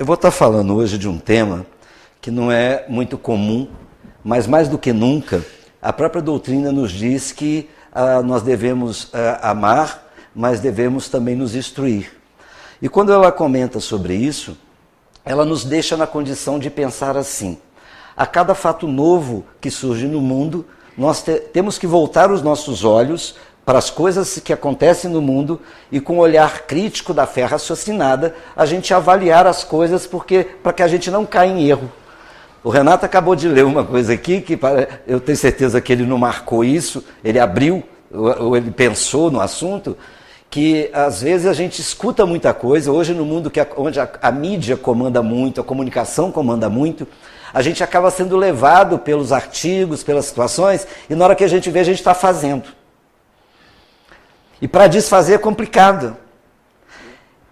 Eu vou estar falando hoje de um tema que não é muito comum, mas mais do que nunca, a própria doutrina nos diz que nós devemos amar, mas devemos também nos instruir. E quando ela comenta sobre isso, ela nos deixa na condição de pensar assim: a cada fato novo que surge no mundo, nós temos que voltar os nossos olhos para as coisas que acontecem no mundo e, com o olhar crítico da fé raciocinada, a gente avaliar as coisas para que a gente não caia em erro. O Renato acabou de ler uma coisa aqui que eu tenho certeza que ele não marcou isso, ele abriu, ou ele pensou no assunto, que às vezes a gente escuta muita coisa. Hoje, no mundo onde a mídia comanda muito, a comunicação comanda muito, a gente acaba sendo levado pelos artigos, pelas situações, e na hora que a gente vê, a gente está fazendo. E para desfazer é complicado.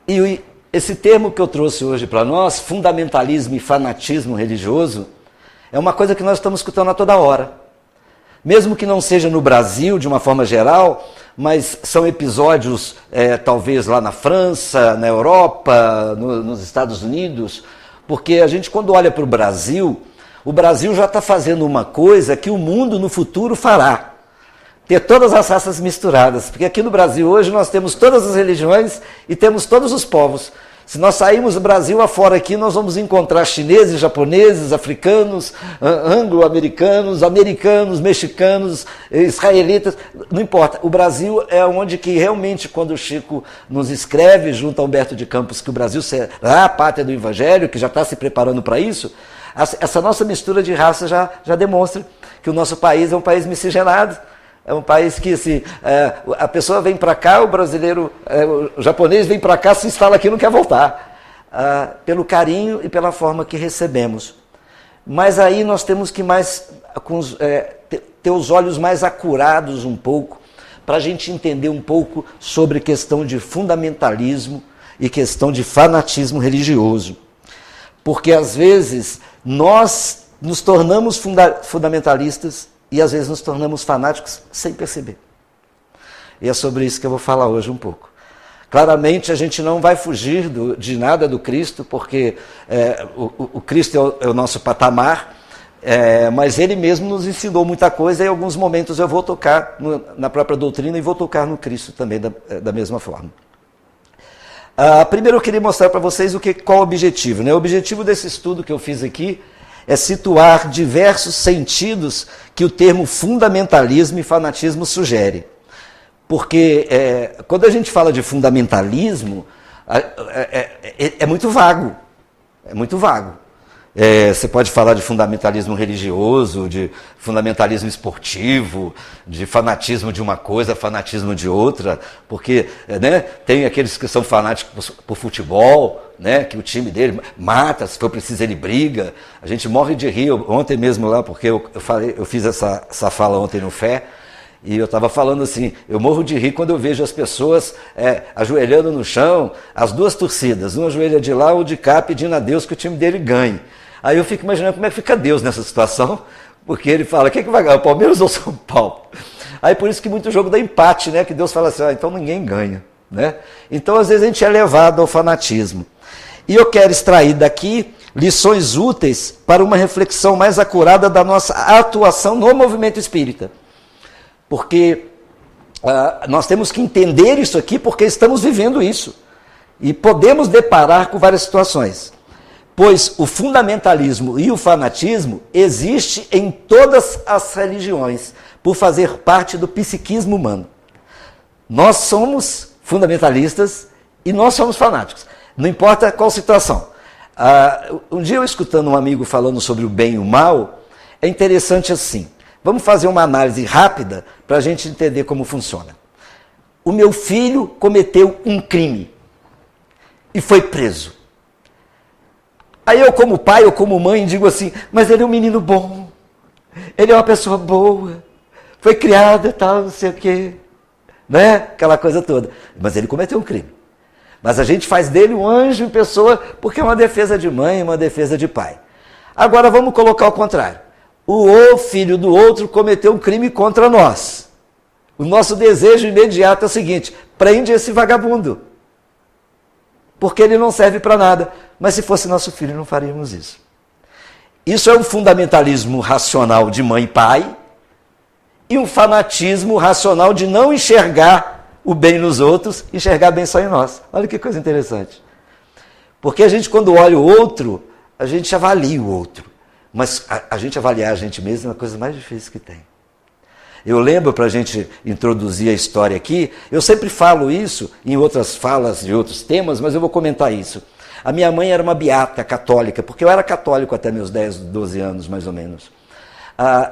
E esse termo que eu trouxe hoje para nós, fundamentalismo e fanatismo religioso, é uma coisa que nós estamos escutando a toda hora. Mesmo que não seja no Brasil, de uma forma geral, mas são episódios, talvez lá na França, na Europa, nos Estados Unidos, porque a gente, quando olha para o Brasil já está fazendo uma coisa que o mundo no futuro fará. Ter todas as raças misturadas, porque aqui no Brasil hoje nós temos todas as religiões e temos todos os povos. Se nós sairmos do Brasil afora aqui, nós vamos encontrar chineses, japoneses, africanos, anglo-americanos, americanos, mexicanos, israelitas, não importa. O Brasil é onde que realmente, quando o Chico nos escreve, junto a Humberto de Campos, que o Brasil será a pátria do Evangelho, que já está se preparando para isso, essa nossa mistura de raças já demonstra que o nosso país é um país miscigenado. É um país que a pessoa vem para cá, o brasileiro, o japonês vem para cá, se instala aqui e não quer voltar. Pelo carinho e pela forma que recebemos. Mas aí nós temos que ter os olhos mais acurados um pouco, para a gente entender um pouco sobre questão de fundamentalismo e questão de fanatismo religioso. Porque às vezes nós nos tornamos fundamentalistas e às vezes nos tornamos fanáticos sem perceber. E é sobre isso que eu vou falar hoje um pouco. Claramente a gente não vai fugir de nada do Cristo, porque o Cristo é o nosso patamar, mas ele mesmo nos ensinou muita coisa, e em alguns momentos eu vou tocar na própria doutrina e vou tocar no Cristo também da mesma forma. Primeiro eu queria mostrar para vocês qual o objetivo. O objetivo desse estudo que eu fiz aqui é situar diversos sentidos que o termo fundamentalismo e fanatismo sugere. Porque quando a gente fala de fundamentalismo, é muito vago. É muito vago. Você pode falar de fundamentalismo religioso, de fundamentalismo esportivo, de fanatismo de uma coisa, fanatismo de outra, porque tem aqueles que são fanáticos por futebol, que o time dele mata, se for preciso ele briga. A gente morre de rir. Ontem mesmo lá, porque eu fiz essa fala ontem no Fé, e eu estava falando assim, eu morro de rir quando eu vejo as pessoas ajoelhando no chão, as duas torcidas, uma ajoelha de lá ou de cá, pedindo a Deus que o time dele ganhe. Aí eu fico imaginando como é que fica Deus nessa situação, porque ele fala, quem é que vai ganhar, o Palmeiras ou o São Paulo? Aí por isso que muito jogo dá empate, que Deus fala assim, então ninguém ganha. Então às vezes a gente é levado ao fanatismo. E eu quero extrair daqui lições úteis para uma reflexão mais acurada da nossa atuação no movimento espírita. Porque nós temos que entender isso aqui, porque estamos vivendo isso. E podemos deparar com várias situações. Pois o fundamentalismo e o fanatismo existe em todas as religiões, por fazer parte do psiquismo humano. Nós somos fundamentalistas e nós somos fanáticos. Não importa qual situação. Um dia eu escutando um amigo falando sobre o bem e o mal, é interessante assim. Vamos fazer uma análise rápida para a gente entender como funciona. O meu filho cometeu um crime e foi preso. Aí eu, como pai ou como mãe, digo assim, mas ele é um menino bom, ele é uma pessoa boa, foi criado e tal, não sei o quê, aquela coisa toda. Mas ele cometeu um crime. Mas a gente faz dele um anjo em pessoa, porque é uma defesa de mãe, uma defesa de pai. Agora vamos colocar o contrário. O filho do outro cometeu um crime contra nós. O nosso desejo imediato é o seguinte, prende esse vagabundo. porque ele não serve para nada. Mas se fosse nosso filho, não faríamos isso. Isso é um fundamentalismo racional de mãe e pai e um fanatismo racional de não enxergar o bem nos outros, enxergar bem só em nós. Olha que coisa interessante. Porque a gente, quando olha o outro, a gente avalia o outro. Mas a gente avaliar a gente mesmo é uma coisa mais difícil que tem. Eu lembro, para a gente introduzir a história aqui, eu sempre falo isso em outras falas de outros temas, mas eu vou comentar isso. A minha mãe era uma beata católica, porque eu era católico até meus 10, 12 anos, mais ou menos.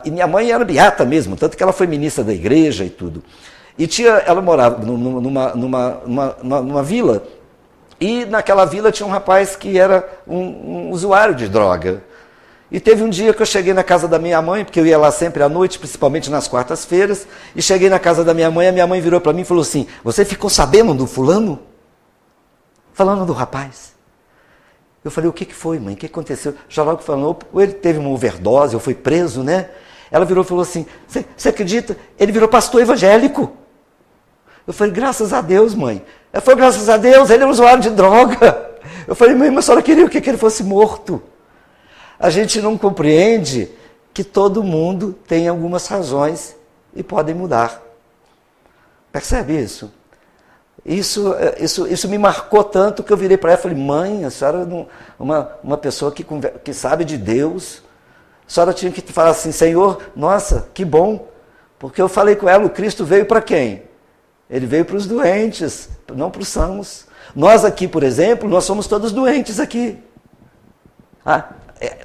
E minha mãe era beata mesmo, tanto que ela foi ministra da igreja e tudo. E ela morava numa vila, e naquela vila tinha um rapaz que era um usuário de droga. E teve um dia que eu cheguei na casa da minha mãe, porque eu ia lá sempre à noite, principalmente nas quartas-feiras, e cheguei na casa da minha mãe, e a minha mãe virou para mim e falou assim: você ficou sabendo do fulano? Falando do rapaz. Eu falei: o que foi, mãe? O que aconteceu? Já logo falou, ou ele teve uma overdose, ou foi preso, né? Ela virou e falou assim: você acredita? Ele virou pastor evangélico. Eu falei: graças a Deus, mãe. Ela falou: graças a Deus, ele é um usuário de droga. Eu falei: mãe, mas a senhora queria o quê? Que ele fosse morto. A gente não compreende que todo mundo tem algumas razões e podem mudar. Percebe isso? Isso me marcou tanto que eu virei para ela e falei: mãe, a senhora é uma pessoa que sabe de Deus, a senhora tinha que falar assim: Senhor, nossa, que bom, porque eu falei com ela, o Cristo veio para quem? Ele veio para os doentes, não para os sãos. Nós aqui, por exemplo, nós somos todos doentes aqui.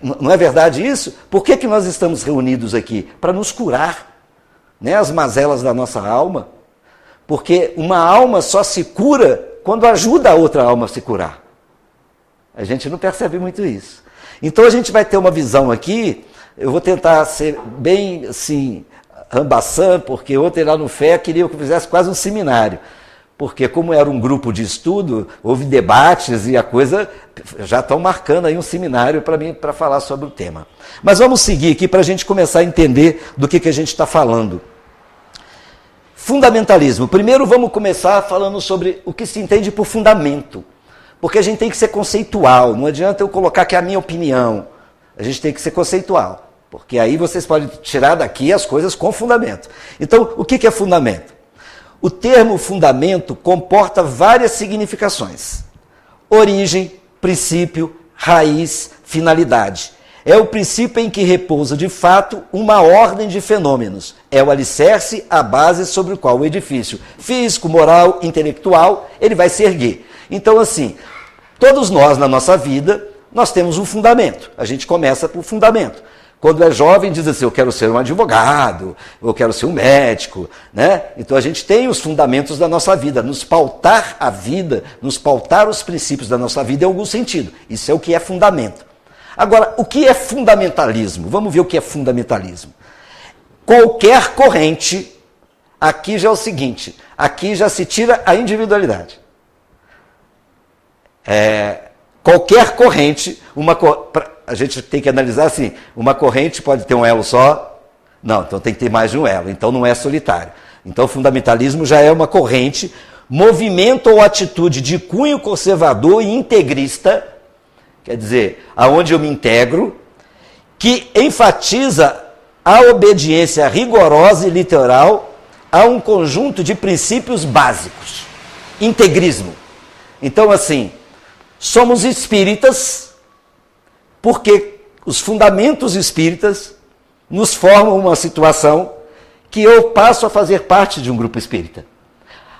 Não é verdade isso? Por que nós estamos reunidos aqui? Para nos curar, né, as mazelas da nossa alma. Porque uma alma só se cura quando ajuda a outra alma a se curar. A gente não percebe muito isso. Então a gente vai ter uma visão aqui, eu vou tentar ser bem assim, rambaçã, porque ontem lá no FÉ queria que eu fizesse quase um seminário. Porque como era um grupo de estudo, houve debates e a coisa já estão marcando aí um seminário para mim, para falar sobre o tema. Mas vamos seguir aqui para a gente começar a entender do que a gente está falando. Fundamentalismo. Primeiro vamos começar falando sobre o que se entende por fundamento. Porque a gente tem que ser conceitual, não adianta eu colocar que é a minha opinião. A gente tem que ser conceitual, porque aí vocês podem tirar daqui as coisas com fundamento. Então, o que é fundamento? O termo fundamento comporta várias significações: origem, princípio, raiz, finalidade. É o princípio em que repousa de fato uma ordem de fenômenos. É o alicerce, a base sobre o qual o edifício físico, moral, intelectual, ele vai se erguer. Então, assim, todos nós na nossa vida, nós temos um fundamento. A gente começa por fundamento. Quando é jovem, diz assim: eu quero ser um advogado, eu quero ser um médico, né? Então a gente tem os fundamentos da nossa vida, nos pautar a vida, nos pautar os princípios da nossa vida em algum sentido. Isso é o que é fundamento. Agora, o que é fundamentalismo? Vamos ver o que é fundamentalismo. Qualquer corrente, aqui já é o seguinte, aqui já se tira a individualidade. Qualquer corrente, a gente tem que analisar assim: uma corrente pode ter um elo só? Não, então tem que ter mais de um elo, então não é solitário. Então o fundamentalismo já é uma corrente, movimento ou atitude de cunho conservador e integrista, quer dizer, aonde eu me integro, que enfatiza a obediência rigorosa e literal a um conjunto de princípios básicos. Integrismo. Então, assim, somos espíritas porque os fundamentos espíritas nos formam uma situação que eu passo a fazer parte de um grupo espírita.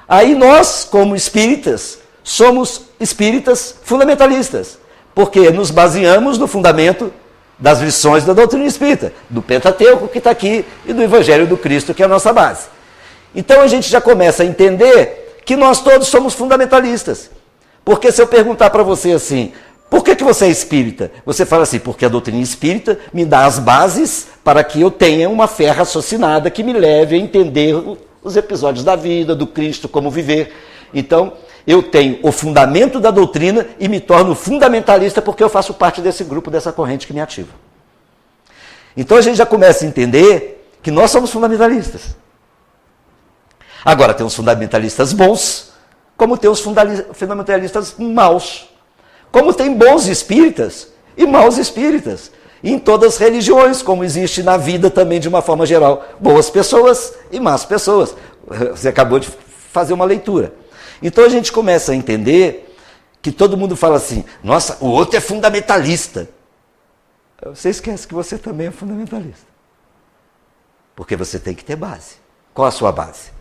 Aí nós, como espíritas, somos espíritas fundamentalistas, porque nos baseamos no fundamento das lições da doutrina espírita, do Pentateuco que está aqui e do Evangelho do Cristo, que é a nossa base. Então a gente já começa a entender que nós todos somos fundamentalistas. Porque se eu perguntar para você assim: por que você é espírita? Você fala assim: porque a doutrina espírita me dá as bases para que eu tenha uma fé raciocinada que me leve a entender os episódios da vida, do Cristo, como viver. Então, eu tenho o fundamento da doutrina e me torno fundamentalista porque eu faço parte desse grupo, dessa corrente que me ativa. Então a gente já começa a entender que nós somos fundamentalistas. Agora, tem uns fundamentalistas bons, como tem os fundamentalistas maus, como tem bons espíritas e maus espíritas. Em todas as religiões, como existe na vida também de uma forma geral, boas pessoas e más pessoas. Você acabou de fazer uma leitura. Então a gente começa a entender que todo mundo fala assim, nossa, o outro é fundamentalista. Você esquece que você também é fundamentalista. Porque você tem que ter base. Qual a sua base?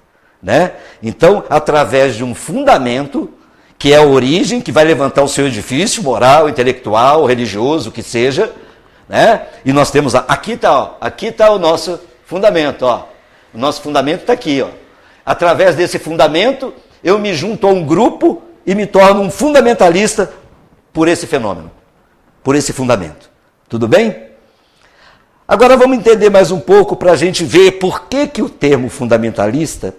Né? Então, através de um fundamento, que é a origem, que vai levantar o seu edifício moral, intelectual, religioso, o que seja, né? E nós temos, aqui está o nosso fundamento, ó. O nosso fundamento está aqui, ó. Através desse fundamento, eu me junto a um grupo e me torno um fundamentalista por esse fenômeno, por esse fundamento. Tudo bem? Agora vamos entender mais um pouco para a gente ver por que o termo fundamentalista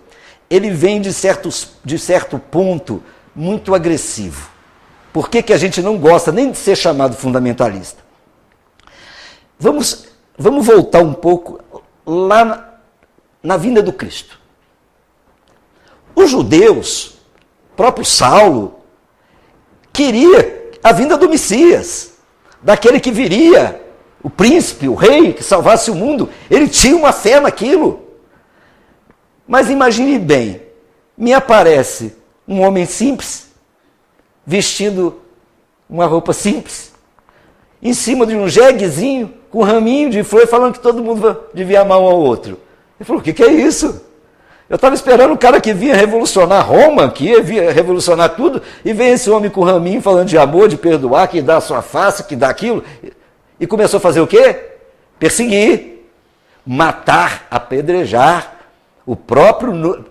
ele vem de certo ponto muito agressivo. Por que a gente não gosta nem de ser chamado fundamentalista? Vamos voltar um pouco lá na vinda do Cristo. Os judeus, próprio Saulo, queria a vinda do Messias, daquele que viria, o príncipe, o rei, que salvasse o mundo. Ele tinha uma fé naquilo. Mas imagine bem, me aparece um homem simples, vestindo uma roupa simples, em cima de um jeguezinho, com um raminho de flor, falando que todo mundo devia amar um ao outro. Ele falou, o que é isso? Eu estava esperando um cara que vinha revolucionar Roma, que ia revolucionar tudo, e vem esse homem com um raminho falando de amor, de perdoar, que dá a sua face, que dá aquilo. E começou a fazer o quê? Perseguir, matar, apedrejar o próprio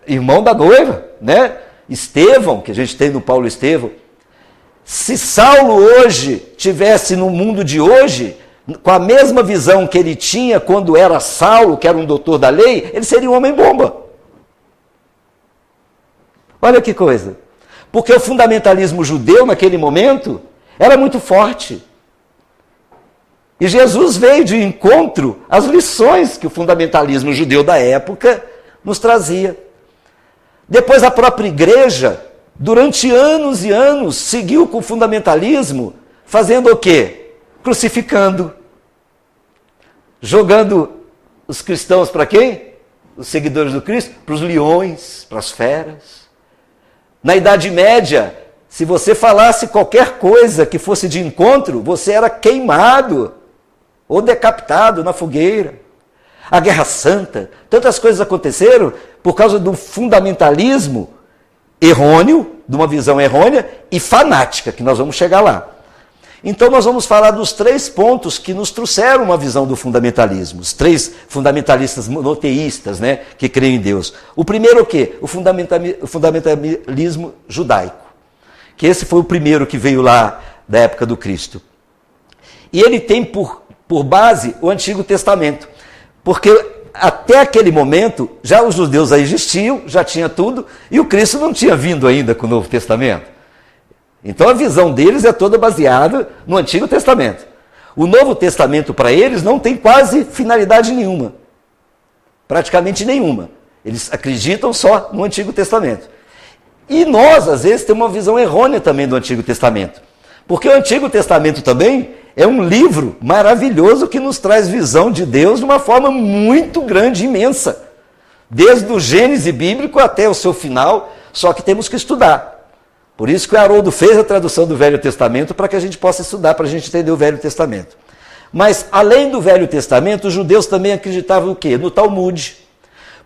irmão da noiva, né? Estevão, que a gente tem no Paulo Estevão. Se Saulo hoje tivesse no mundo de hoje, com a mesma visão que ele tinha quando era Saulo, que era um doutor da lei, ele seria um homem-bomba. Olha que coisa. Porque o fundamentalismo judeu, naquele momento, era muito forte. E Jesus veio de encontro às lições que o fundamentalismo judeu da época nos trazia. Depois a própria igreja, durante anos e anos, seguiu com o fundamentalismo, fazendo o quê? Crucificando. Jogando os cristãos para quem? Os seguidores do Cristo? Para os leões, para as feras. Na Idade Média, se você falasse qualquer coisa que fosse de encontro, você era queimado ou decapitado na fogueira. A Guerra Santa, tantas coisas aconteceram por causa do fundamentalismo errôneo, de uma visão errônea e fanática, que nós vamos chegar lá. Então nós vamos falar dos 3 pontos que nos trouxeram uma visão do fundamentalismo, os 3 fundamentalistas monoteístas, né, que creem em Deus. O primeiro é o quê? O fundamentalismo judaico, que esse foi o primeiro que veio lá da época do Cristo. E ele tem por base o Antigo Testamento, porque até aquele momento já os judeus já existiam, já tinha tudo, e o Cristo não tinha vindo ainda com o Novo Testamento. Então a visão deles é toda baseada no Antigo Testamento. O Novo Testamento para eles não tem quase finalidade nenhuma, praticamente nenhuma. Eles acreditam só no Antigo Testamento. E nós, às vezes, temos uma visão errônea também do Antigo Testamento. Porque o Antigo Testamento também é um livro maravilhoso que nos traz visão de Deus de uma forma muito grande, imensa. Desde o Gênesis bíblico até o seu final, só que temos que estudar. Por isso que o Haroldo fez a tradução do Velho Testamento, para que a gente possa estudar, para a gente entender o Velho Testamento. Mas, além do Velho Testamento, os judeus também acreditavam o quê? No Talmud.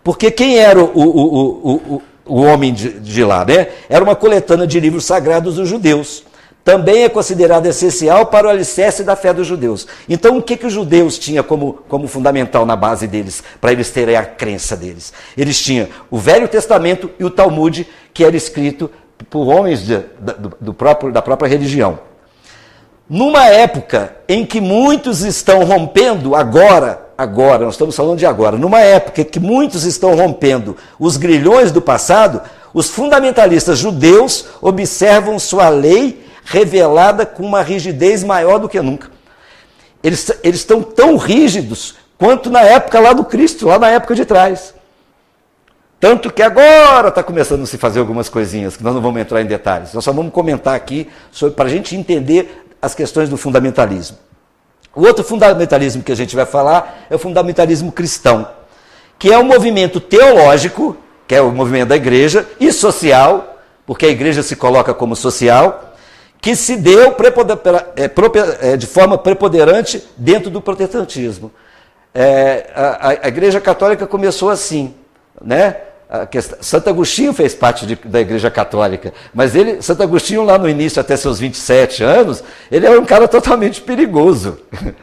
Porque quem era o homem de lá, né? Era uma coletânea de livros sagrados dos judeus. Também é considerado essencial para o alicerce da fé dos judeus. Então, o que os judeus tinham como fundamental na base deles, para eles terem a crença deles? Eles tinham o Velho Testamento e o Talmud, que era escrito por homens da própria religião. Numa época em que muitos estão rompendo, agora, nós estamos falando de agora, numa época em que muitos estão rompendo os grilhões do passado, os fundamentalistas judeus observam sua lei revelada com uma rigidez maior do que nunca. Eles estão tão rígidos quanto na época lá do Cristo, lá na época de trás. Tanto que agora está começando a se fazer algumas coisinhas, que nós não vamos entrar em detalhes. Nós só vamos comentar aqui para a gente entender as questões do fundamentalismo. O outro fundamentalismo que a gente vai falar é o fundamentalismo cristão, que é um movimento teológico, que é o movimento da igreja, e social, porque a igreja se coloca como social, que se deu de forma preponderante dentro do protestantismo. A igreja católica começou assim, né? Santo Agostinho fez parte da igreja católica, mas Santo Agostinho lá no início, até seus 27 anos, ele era um cara totalmente perigoso,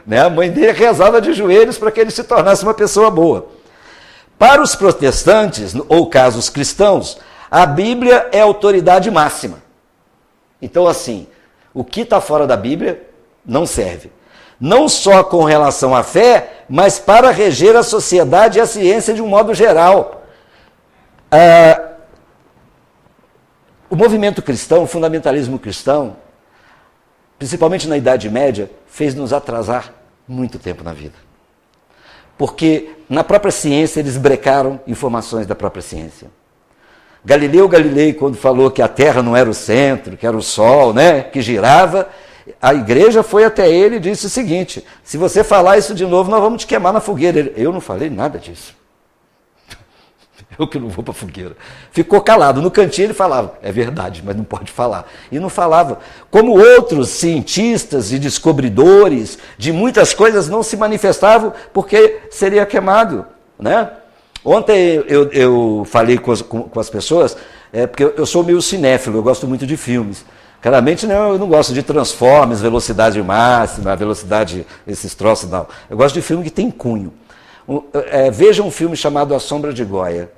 né? A mãe dele rezava de joelhos para que ele se tornasse uma pessoa boa. Para os protestantes, ou casos cristãos, a Bíblia é a autoridade máxima. Então, assim, o que está fora da Bíblia não serve. Não só com relação à fé, mas para reger a sociedade e a ciência de um modo geral. O movimento cristão, o fundamentalismo cristão, principalmente na Idade Média, fez nos atrasar muito tempo na vida. Porque na própria ciência eles brecaram informações da própria ciência. Galileu Galilei, quando falou que a Terra não era o centro, que era o Sol, né, que girava, a igreja foi até ele e disse o seguinte: se você falar isso de novo, nós vamos te queimar na fogueira. Eu não falei nada disso. Eu que não vou para a fogueira. Ficou calado. No cantinho ele falava, é verdade, mas não pode falar. E não falava. Como outros cientistas e descobridores de muitas coisas não se manifestavam porque seria queimado, né? Ontem eu falei com as pessoas, porque eu sou meio cinéfilo, eu gosto muito de filmes. Claramente eu não gosto de Transformers, velocidade máxima, velocidade, esses troços, não. Eu gosto de filme que tem cunho. Veja um filme chamado A Sombra de Goya,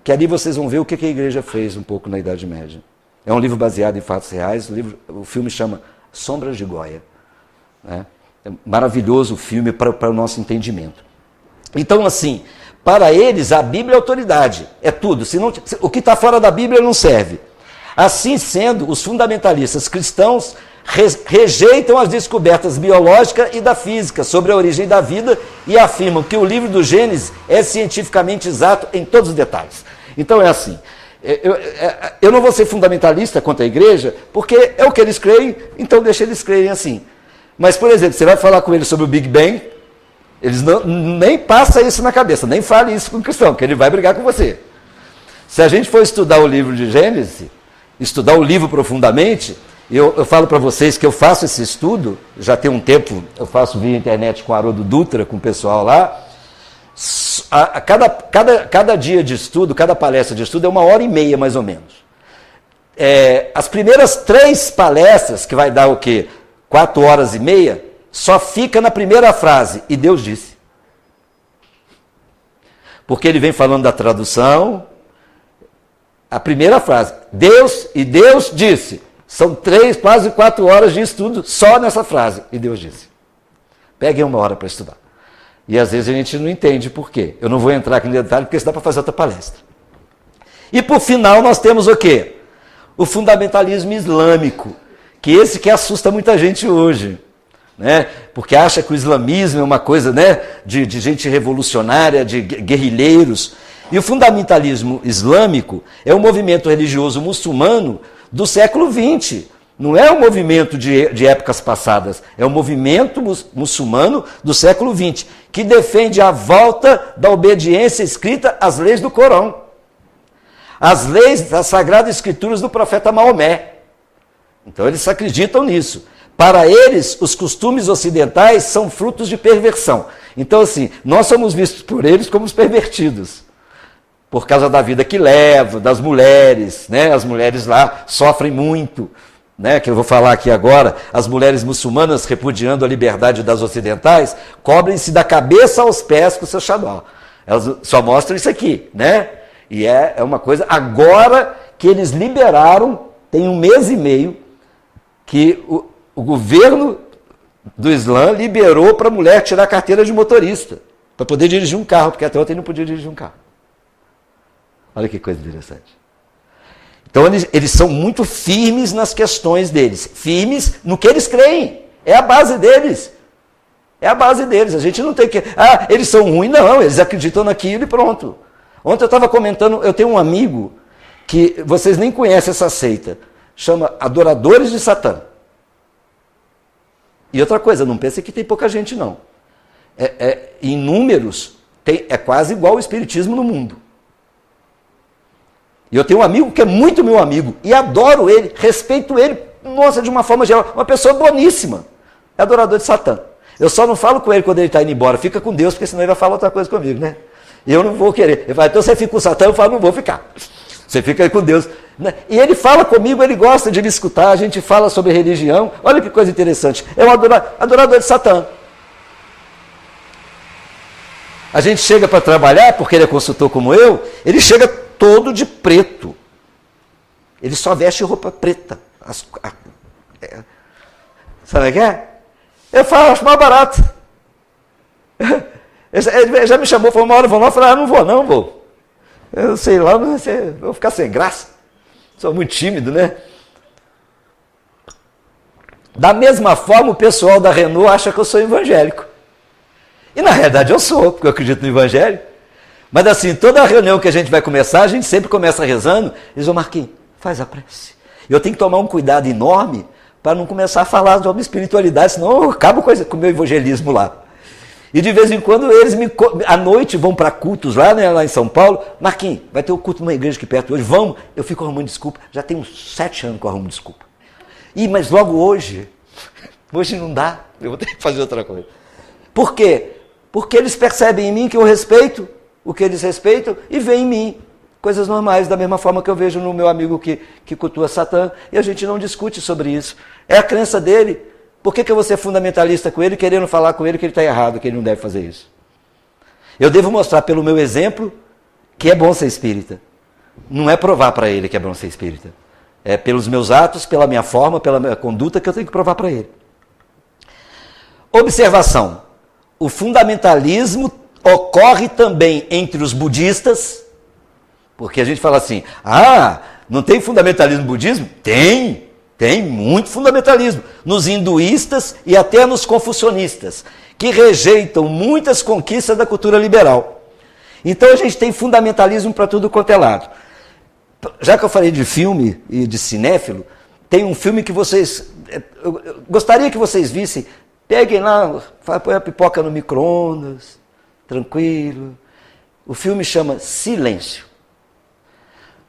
que ali vocês vão ver o que a igreja fez um pouco na Idade Média. É um livro baseado em fatos reais, o filme chama Sombras de Goya. Né? É maravilhoso o filme para o nosso entendimento. Então, assim, para eles a Bíblia é autoridade, é tudo. O que está fora da Bíblia não serve. Assim sendo, os fundamentalistas cristãos rejeitam as descobertas biológicas e da física sobre a origem da vida e afirmam que o livro do Gênesis é cientificamente exato em todos os detalhes. Então é assim, eu não vou ser fundamentalista contra a igreja, porque é o que eles creem, então deixa eles crerem assim. Mas, por exemplo, você vai falar com eles sobre o Big Bang, eles nem passa isso na cabeça, nem fale isso com o cristão, porque ele vai brigar com você. Se a gente for estudar o livro de Gênesis, estudar o livro profundamente, eu falo para vocês que eu faço esse estudo, já tem um tempo, eu faço via internet com o Haroldo Dutra, com o pessoal lá. Cada dia de estudo, cada palestra de estudo é 1h30 mais ou menos. As primeiras 3 palestras, que vai dar o quê? 4h30, só fica na primeira frase, e Deus disse. Porque ele vem falando da tradução, a primeira frase, Deus disse. São 3, quase 4 horas de estudo só nessa frase. E Deus disse. Peguem 1 hora para estudar. E às vezes a gente não entende por quê. Eu não vou entrar aqui no detalhe, porque isso dá para fazer outra palestra. E por final nós temos o quê? O fundamentalismo islâmico, que esse que assusta muita gente hoje. Né? Porque acha que o islamismo é uma coisa, né, de gente revolucionária, de guerrilheiros. E o fundamentalismo islâmico é um movimento religioso muçulmano do século XX. Não é um movimento de épocas passadas, é um movimento muçulmano do século XX, que defende a volta da obediência escrita às leis do Corão, às leis das Sagradas Escrituras do profeta Maomé. Então eles acreditam nisso. Para eles, os costumes ocidentais são frutos de perversão. Então, assim, nós somos vistos por eles como os pervertidos. Por causa da vida que levam, das mulheres, né? As mulheres lá sofrem muito, né? Que eu vou falar aqui agora, as mulheres muçulmanas repudiando a liberdade das ocidentais, cobrem-se da cabeça aos pés com o seu xadó. Elas só mostram isso aqui, né? E é uma coisa, agora que eles liberaram, tem 1 mês e meio, que o governo do Islã liberou para a mulher tirar a carteira de motorista, para poder dirigir um carro, porque até ontem não podia dirigir um carro. Olha que coisa interessante. Então eles são muito firmes nas questões deles, firmes no que eles creem, é a base deles. É a base deles, a gente não tem que... eles são ruins, não, eles acreditam naquilo e pronto. Ontem eu estava comentando, eu tenho um amigo que vocês nem conhecem essa seita, chama Adoradores de Satã. E outra coisa, não pense que tem pouca gente não. Em números, é quase igual o espiritismo no mundo. E eu tenho um amigo que é muito meu amigo, e adoro ele, respeito ele, nossa, de uma forma geral, uma pessoa boníssima. É adorador de Satã. Eu só não falo com ele quando ele está indo embora, fica com Deus, porque senão ele vai falar outra coisa comigo, né? E eu não vou querer. Ele fala, então você fica com o Satã, eu falo, não vou ficar. Você fica aí com Deus. E ele fala comigo, ele gosta de me escutar, a gente fala sobre religião. Olha que coisa interessante. É um adorador de Satã. A gente chega para trabalhar, porque ele é consultor como eu, ele chega todo de preto. Ele só veste roupa preta. Sabe o que é? Eu falo, acho mais barato. Ele já me chamou, falou, uma hora eu vou lá, eu falei, não vou. Eu sei lá, eu vou ficar sem graça. Sou muito tímido, né? Da mesma forma, o pessoal da Renault acha que eu sou evangélico. E na realidade eu sou, porque eu acredito no evangelho. Mas assim, toda reunião que a gente vai começar, a gente sempre começa rezando, e diz, ô Marquinhos, faz a prece. Eu tenho que tomar um cuidado enorme para não começar a falar de uma espiritualidade, senão eu acabo com o meu evangelismo lá. E de vez em quando eles à noite vão para cultos lá, né, lá em São Paulo. Marquinhos, vai ter um culto numa igreja aqui perto hoje, vamos. Eu fico arrumando desculpa, já tem uns 7 anos que eu arrumo desculpa. Mas logo hoje não dá, eu vou ter que fazer outra coisa. Por quê? Porque eles percebem em mim que eu respeito o que eles respeitam e veem em mim coisas normais, da mesma forma que eu vejo no meu amigo que cultua Satã, e a gente não discute sobre isso. É a crença dele. Por que eu vou ser fundamentalista com ele, querendo falar com ele que ele está errado, que ele não deve fazer isso? Eu devo mostrar pelo meu exemplo que é bom ser espírita. Não é provar para ele que é bom ser espírita. É pelos meus atos, pela minha forma, pela minha conduta que eu tenho que provar para ele. Observação. O fundamentalismo ocorre também entre os budistas, porque a gente fala assim, não tem fundamentalismo no budismo? Tem muito fundamentalismo. Nos hinduístas e até nos confucionistas, que rejeitam muitas conquistas da cultura liberal. Então a gente tem fundamentalismo para tudo quanto é lado. Já que eu falei de filme e de cinéfilo, tem um filme que eu gostaria que vocês vissem. Peguem lá, põe a pipoca no micro-ondas, tranquilo. O filme chama Silêncio.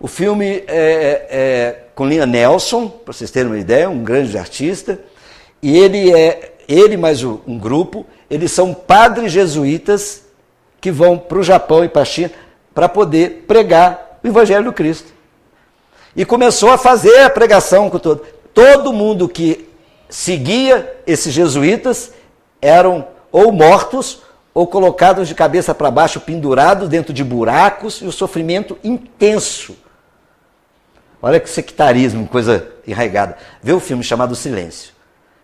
O filme é com Liam Neeson, para vocês terem uma ideia, um grande artista. E ele mais um grupo, eles são padres jesuítas que vão para o Japão e para a China para poder pregar o Evangelho do Cristo. E começou a fazer a pregação com todo mundo que seguia esses jesuítas eram ou mortos ou colocados de cabeça para baixo, pendurados dentro de buracos, e o sofrimento intenso. Olha que sectarismo, coisa enraigada. Vê o filme chamado Silêncio,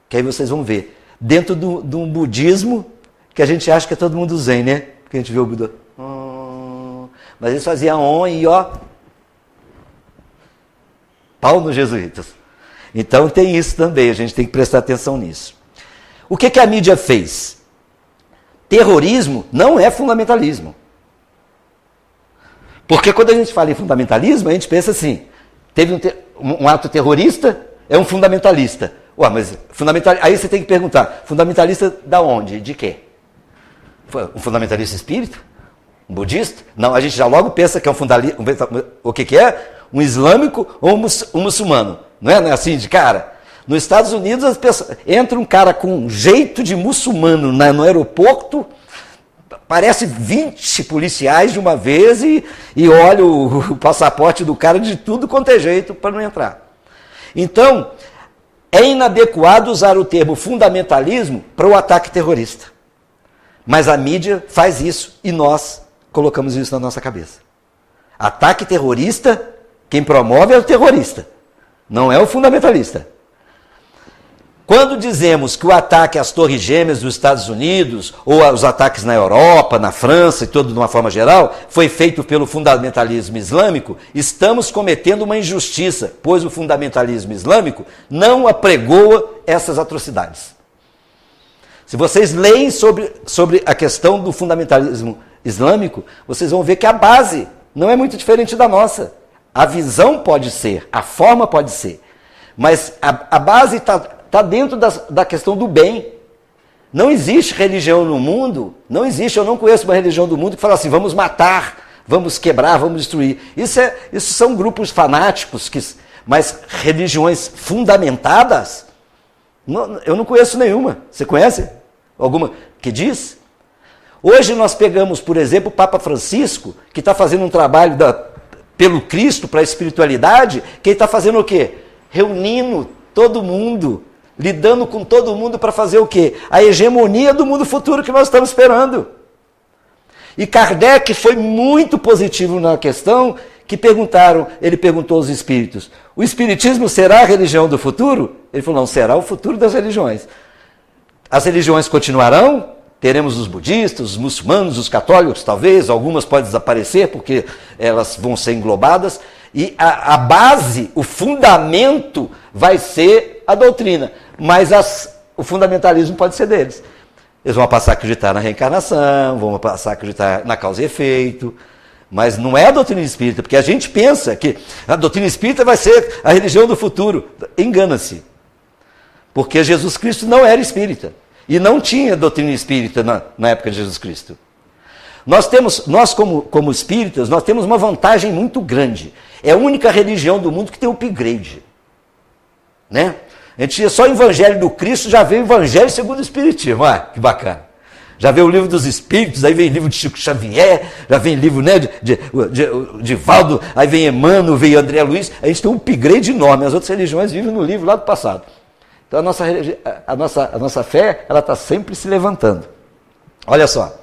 que aí vocês vão ver. Dentro de um budismo que a gente acha que é todo mundo zen, né? Porque a gente vê o Buda. Mas eles faziam e pau nos jesuítas. Então tem isso também, a gente tem que prestar atenção nisso. O que a mídia fez? Terrorismo não é fundamentalismo. Porque quando a gente fala em fundamentalismo, a gente pensa assim, teve um ato terrorista, é um fundamentalista. Mas aí você tem que perguntar, fundamentalista da onde? De quê? Um fundamentalista espírita? Um budista? Não, a gente já logo pensa que é um fundamentalista. O que é? Um islâmico ou um muçulmano? Não é assim de cara? Nos Estados Unidos, as pessoas, entra um cara com um jeito de muçulmano no aeroporto, parece 20 policiais de uma vez e olha o passaporte do cara de tudo quanto é jeito para não entrar. Então, é inadequado usar o termo fundamentalismo para o ataque terrorista. Mas a mídia faz isso e nós colocamos isso na nossa cabeça. Ataque terrorista, quem promove é o terrorista, não é o fundamentalista. Quando dizemos que o ataque às Torres Gêmeas dos Estados Unidos, ou os ataques na Europa, na França e tudo de uma forma geral, foi feito pelo fundamentalismo islâmico, estamos cometendo uma injustiça, pois o fundamentalismo islâmico não apregoa essas atrocidades. Se vocês leem sobre a questão do fundamentalismo islâmico, vocês vão ver que a base não é muito diferente da nossa. A visão pode ser, a forma pode ser, mas a base está dentro da questão do bem. Não existe religião no mundo, não existe, eu não conheço uma religião do mundo que fala assim, vamos matar, vamos quebrar, vamos destruir. Isso são grupos fanáticos, mas religiões fundamentadas, eu não conheço nenhuma. Você conhece alguma que diz? Hoje nós pegamos, por exemplo, o Papa Francisco, que está fazendo um trabalho pelo Cristo, para a espiritualidade, que ele está fazendo o quê? Reunindo todo mundo, lidando com todo mundo para fazer o quê? A hegemonia do mundo futuro que nós estamos esperando. E Kardec foi muito positivo na questão que ele perguntou aos espíritos, o espiritismo será a religião do futuro? Ele falou, não, será o futuro das religiões. As religiões continuarão, teremos os budistas, os muçulmanos, os católicos, talvez, algumas podem desaparecer porque elas vão ser englobadas, e a base, o fundamento vai ser a doutrina, mas o fundamentalismo pode ser deles. Eles vão passar a acreditar na reencarnação, vão passar a acreditar na causa e efeito, mas não é a doutrina espírita, porque a gente pensa que a doutrina espírita vai ser a religião do futuro. Engana-se, porque Jesus Cristo não era espírita, e não tinha doutrina espírita na época de Jesus Cristo. Nós como espíritas, nós temos uma vantagem muito grande. É a única religião do mundo que tem upgrade. Né? A gente tinha só o Evangelho do Cristo, já veio o Evangelho segundo o Espiritismo. Ah, que bacana. Já veio o livro dos Espíritos, aí vem livro de Chico Xavier, já vem livro, né, de Valdo, aí vem Emmanuel, vem André Luiz. A gente tem um upgrade enorme. As outras religiões vivem no livro lá do passado. Então a nossa fé, ela está sempre se levantando. Olha só.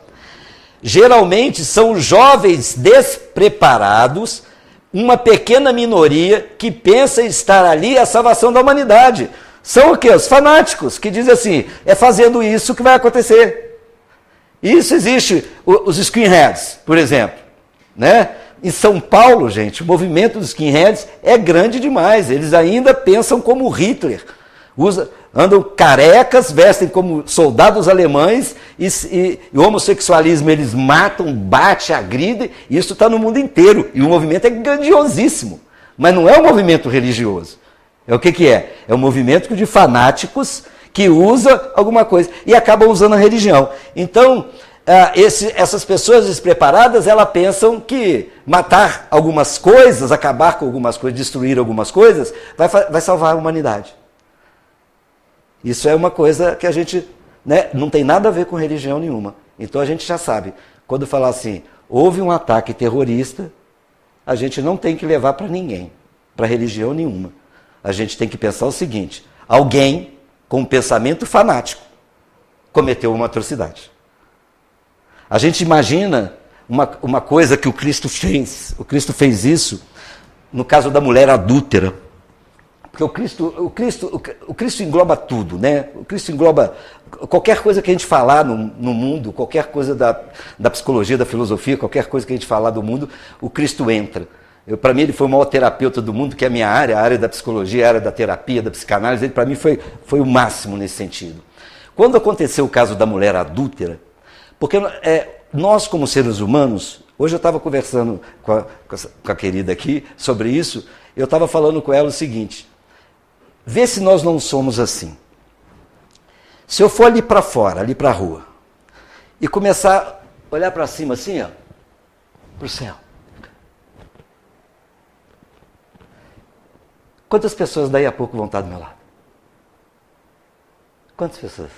Geralmente são jovens despreparados, uma pequena minoria que pensa estar ali a salvação da humanidade. São o quê? Os fanáticos, que dizem assim, é fazendo isso que vai acontecer. Isso existe, os skinheads, por exemplo. Né? Em São Paulo, gente, o movimento dos skinheads é grande demais. Eles ainda pensam como Hitler. Andam carecas, vestem como soldados alemães e o homossexualismo eles matam, batem, agridem, e isso está no mundo inteiro. E o movimento é grandiosíssimo, mas não é um movimento religioso. É o que é? É um movimento de fanáticos que usa alguma coisa e acabam usando a religião. Então, essas pessoas despreparadas, elas pensam que matar algumas coisas, acabar com algumas coisas, destruir algumas coisas, vai salvar a humanidade. Isso é uma coisa que a gente, né, não tem nada a ver com religião nenhuma. Então a gente já sabe, quando falar assim, houve um ataque terrorista, a gente não tem que levar para ninguém, para religião nenhuma. A gente tem que pensar o seguinte, alguém com um pensamento fanático cometeu uma atrocidade. A gente imagina uma coisa que o Cristo fez isso no caso da mulher adúltera. Porque o Cristo engloba tudo, né? O Cristo engloba qualquer coisa que a gente falar no mundo, qualquer coisa da psicologia, da filosofia, qualquer coisa que a gente falar do mundo, o Cristo entra. Para mim ele foi o maior terapeuta do mundo, que é a minha área, a área da psicologia, a área da terapia, da psicanálise, ele para mim foi o máximo nesse sentido. Quando aconteceu o caso da mulher adúltera, porque nós como seres humanos, hoje eu estava conversando com a querida aqui sobre isso, eu estava falando com ela o seguinte, vê se nós não somos assim. Se eu for ali para fora, ali para a rua, e começar a olhar para cima assim, ó, para o céu. Quantas pessoas daí a pouco vão estar do meu lado? Quantas pessoas?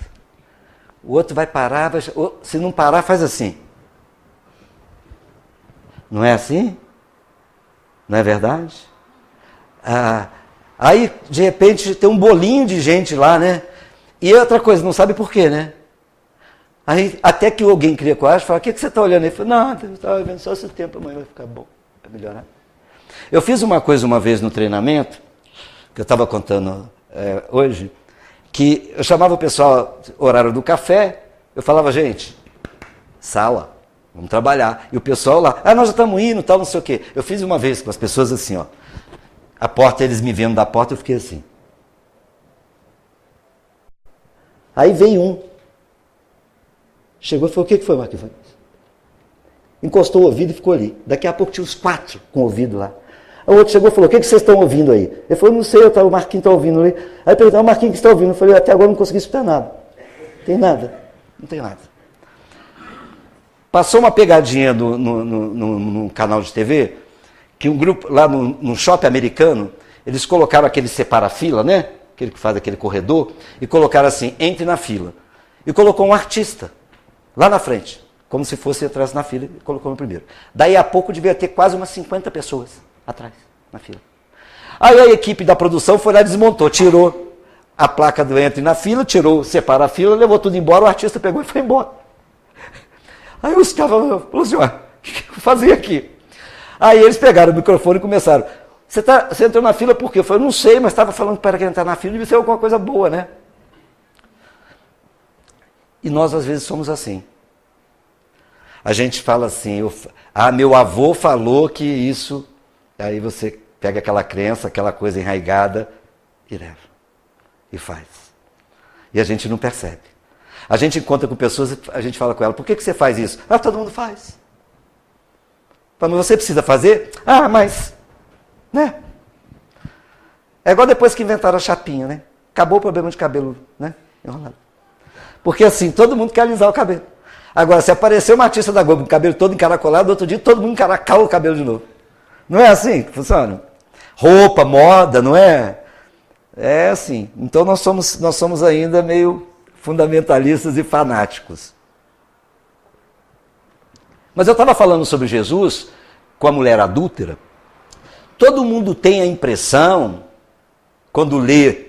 O outro vai parar, se não parar, faz assim. Não é assim? Não é verdade? Aí, de repente, tem um bolinho de gente lá, né? E outra coisa, não sabe por quê, né? Aí, até que alguém cria coragem, fala, o que você está olhando aí? Fala, não, eu estava vendo só esse tempo, amanhã vai ficar bom, vai melhorar. Eu fiz uma coisa uma vez no treinamento, que eu estava contando hoje, que eu chamava o pessoal, horário do café, eu falava, gente, sala, vamos trabalhar. E o pessoal lá, nós já estamos indo, tal, não sei o quê. Eu fiz uma vez com as pessoas assim, ó. A porta, eles me vendo da porta, eu fiquei assim. Aí veio um. Chegou e falou, o que foi, Marquinhos? encostou o ouvido e ficou ali. Daqui a pouco tinha uns 4 com o ouvido lá. O outro chegou e falou, o que vocês estão ouvindo aí? Ele falou, não sei, o Marquinhos está ouvindo ali. Aí eu perguntei, o Marquinhos que está ouvindo? Eu falei, até agora não consegui escutar nada. Não tem nada. Não tem nada. Passou uma pegadinha no canal de TV, que um grupo, lá no shopping americano, eles colocaram aquele separa-fila, né? Aquele que faz aquele corredor, e colocaram assim, entre na fila. E colocou um artista lá na frente, como se fosse atrás na fila, e colocou no primeiro. Daí a pouco devia ter quase umas 50 pessoas atrás, na fila. Aí a equipe da produção foi lá e desmontou, tirou a placa do entre na fila, tirou, separa a fila, levou tudo embora, o artista pegou e foi embora. Aí os caras falaram assim, o que eu fazia aqui? Aí eles pegaram o microfone e começaram, você entrou na fila por quê? Eu falei, não sei, mas estava falando para quem entrar na fila, devia ser alguma coisa boa, né? E nós às vezes somos assim. A gente fala assim, meu avô falou que isso, aí você pega aquela crença, aquela coisa enraigada e leva, e faz. E a gente não percebe. A gente encontra com pessoas e a gente fala com ela, por que você faz isso? Todo mundo faz. Mas você precisa fazer? Mas, né? É igual depois que inventaram a chapinha, né? Acabou o problema de cabelo, né? Enrolado. Porque assim, todo mundo quer alisar o cabelo. Agora, se aparecer uma artista da Globo com o cabelo todo encaracolado, outro dia todo mundo encaracola o cabelo de novo. Não é assim que funciona? Roupa, moda, não é? É assim. Então nós somos ainda meio fundamentalistas e fanáticos. Mas eu estava falando sobre Jesus com a mulher adúltera. Todo mundo tem a impressão, quando lê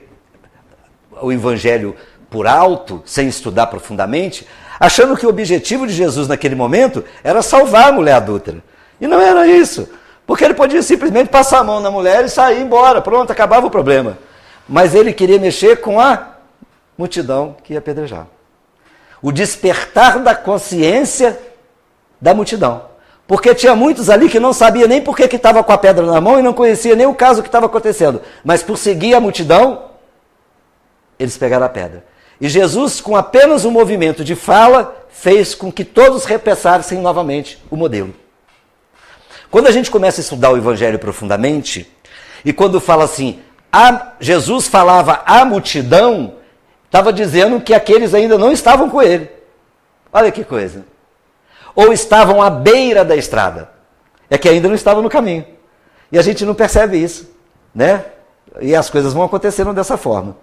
o Evangelho por alto, sem estudar profundamente, achando que o objetivo de Jesus naquele momento era salvar a mulher adúltera. E não era isso. Porque ele podia simplesmente passar a mão na mulher e sair embora. Pronto, acabava o problema. Mas ele queria mexer com a multidão que ia apedrejar. O despertar da consciência da multidão. Porque tinha muitos ali que não sabia nem por que estava com a pedra na mão e não conhecia nem o caso que estava acontecendo. Mas por seguir a multidão, eles pegaram a pedra. E Jesus, com apenas um movimento de fala, fez com que todos repensassem novamente o modelo. Quando a gente começa a estudar o Evangelho profundamente, e quando fala assim, Jesus falava à multidão, estava dizendo que aqueles ainda não estavam com ele. Olha que coisa. Ou estavam à beira da estrada. É que ainda não estavam no caminho. E a gente não percebe isso, né? E as coisas vão acontecendo dessa forma.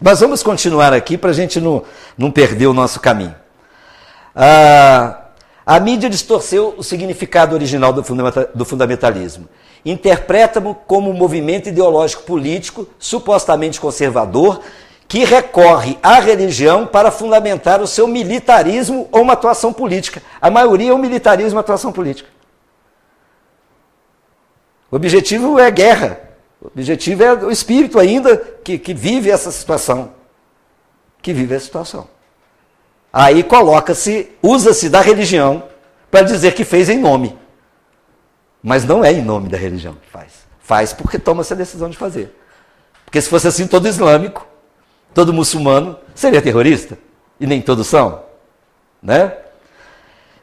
Mas vamos continuar aqui para a gente não perder o nosso caminho. A mídia distorceu o significado original do fundamentalismo. Interpreta-o como um movimento ideológico político, supostamente conservador, que recorre à religião para fundamentar o seu militarismo ou uma atuação política. A maioria é um militarismo e uma atuação política. O objetivo é guerra. O objetivo é o espírito ainda que vive essa situação. Que vive essa situação. Aí usa-se da religião para dizer que fez em nome. Mas não é em nome da religião que faz. Faz porque toma essa decisão de fazer. Porque se fosse assim, todo islâmico, todo muçulmano, seria terrorista. E nem todos são. Né?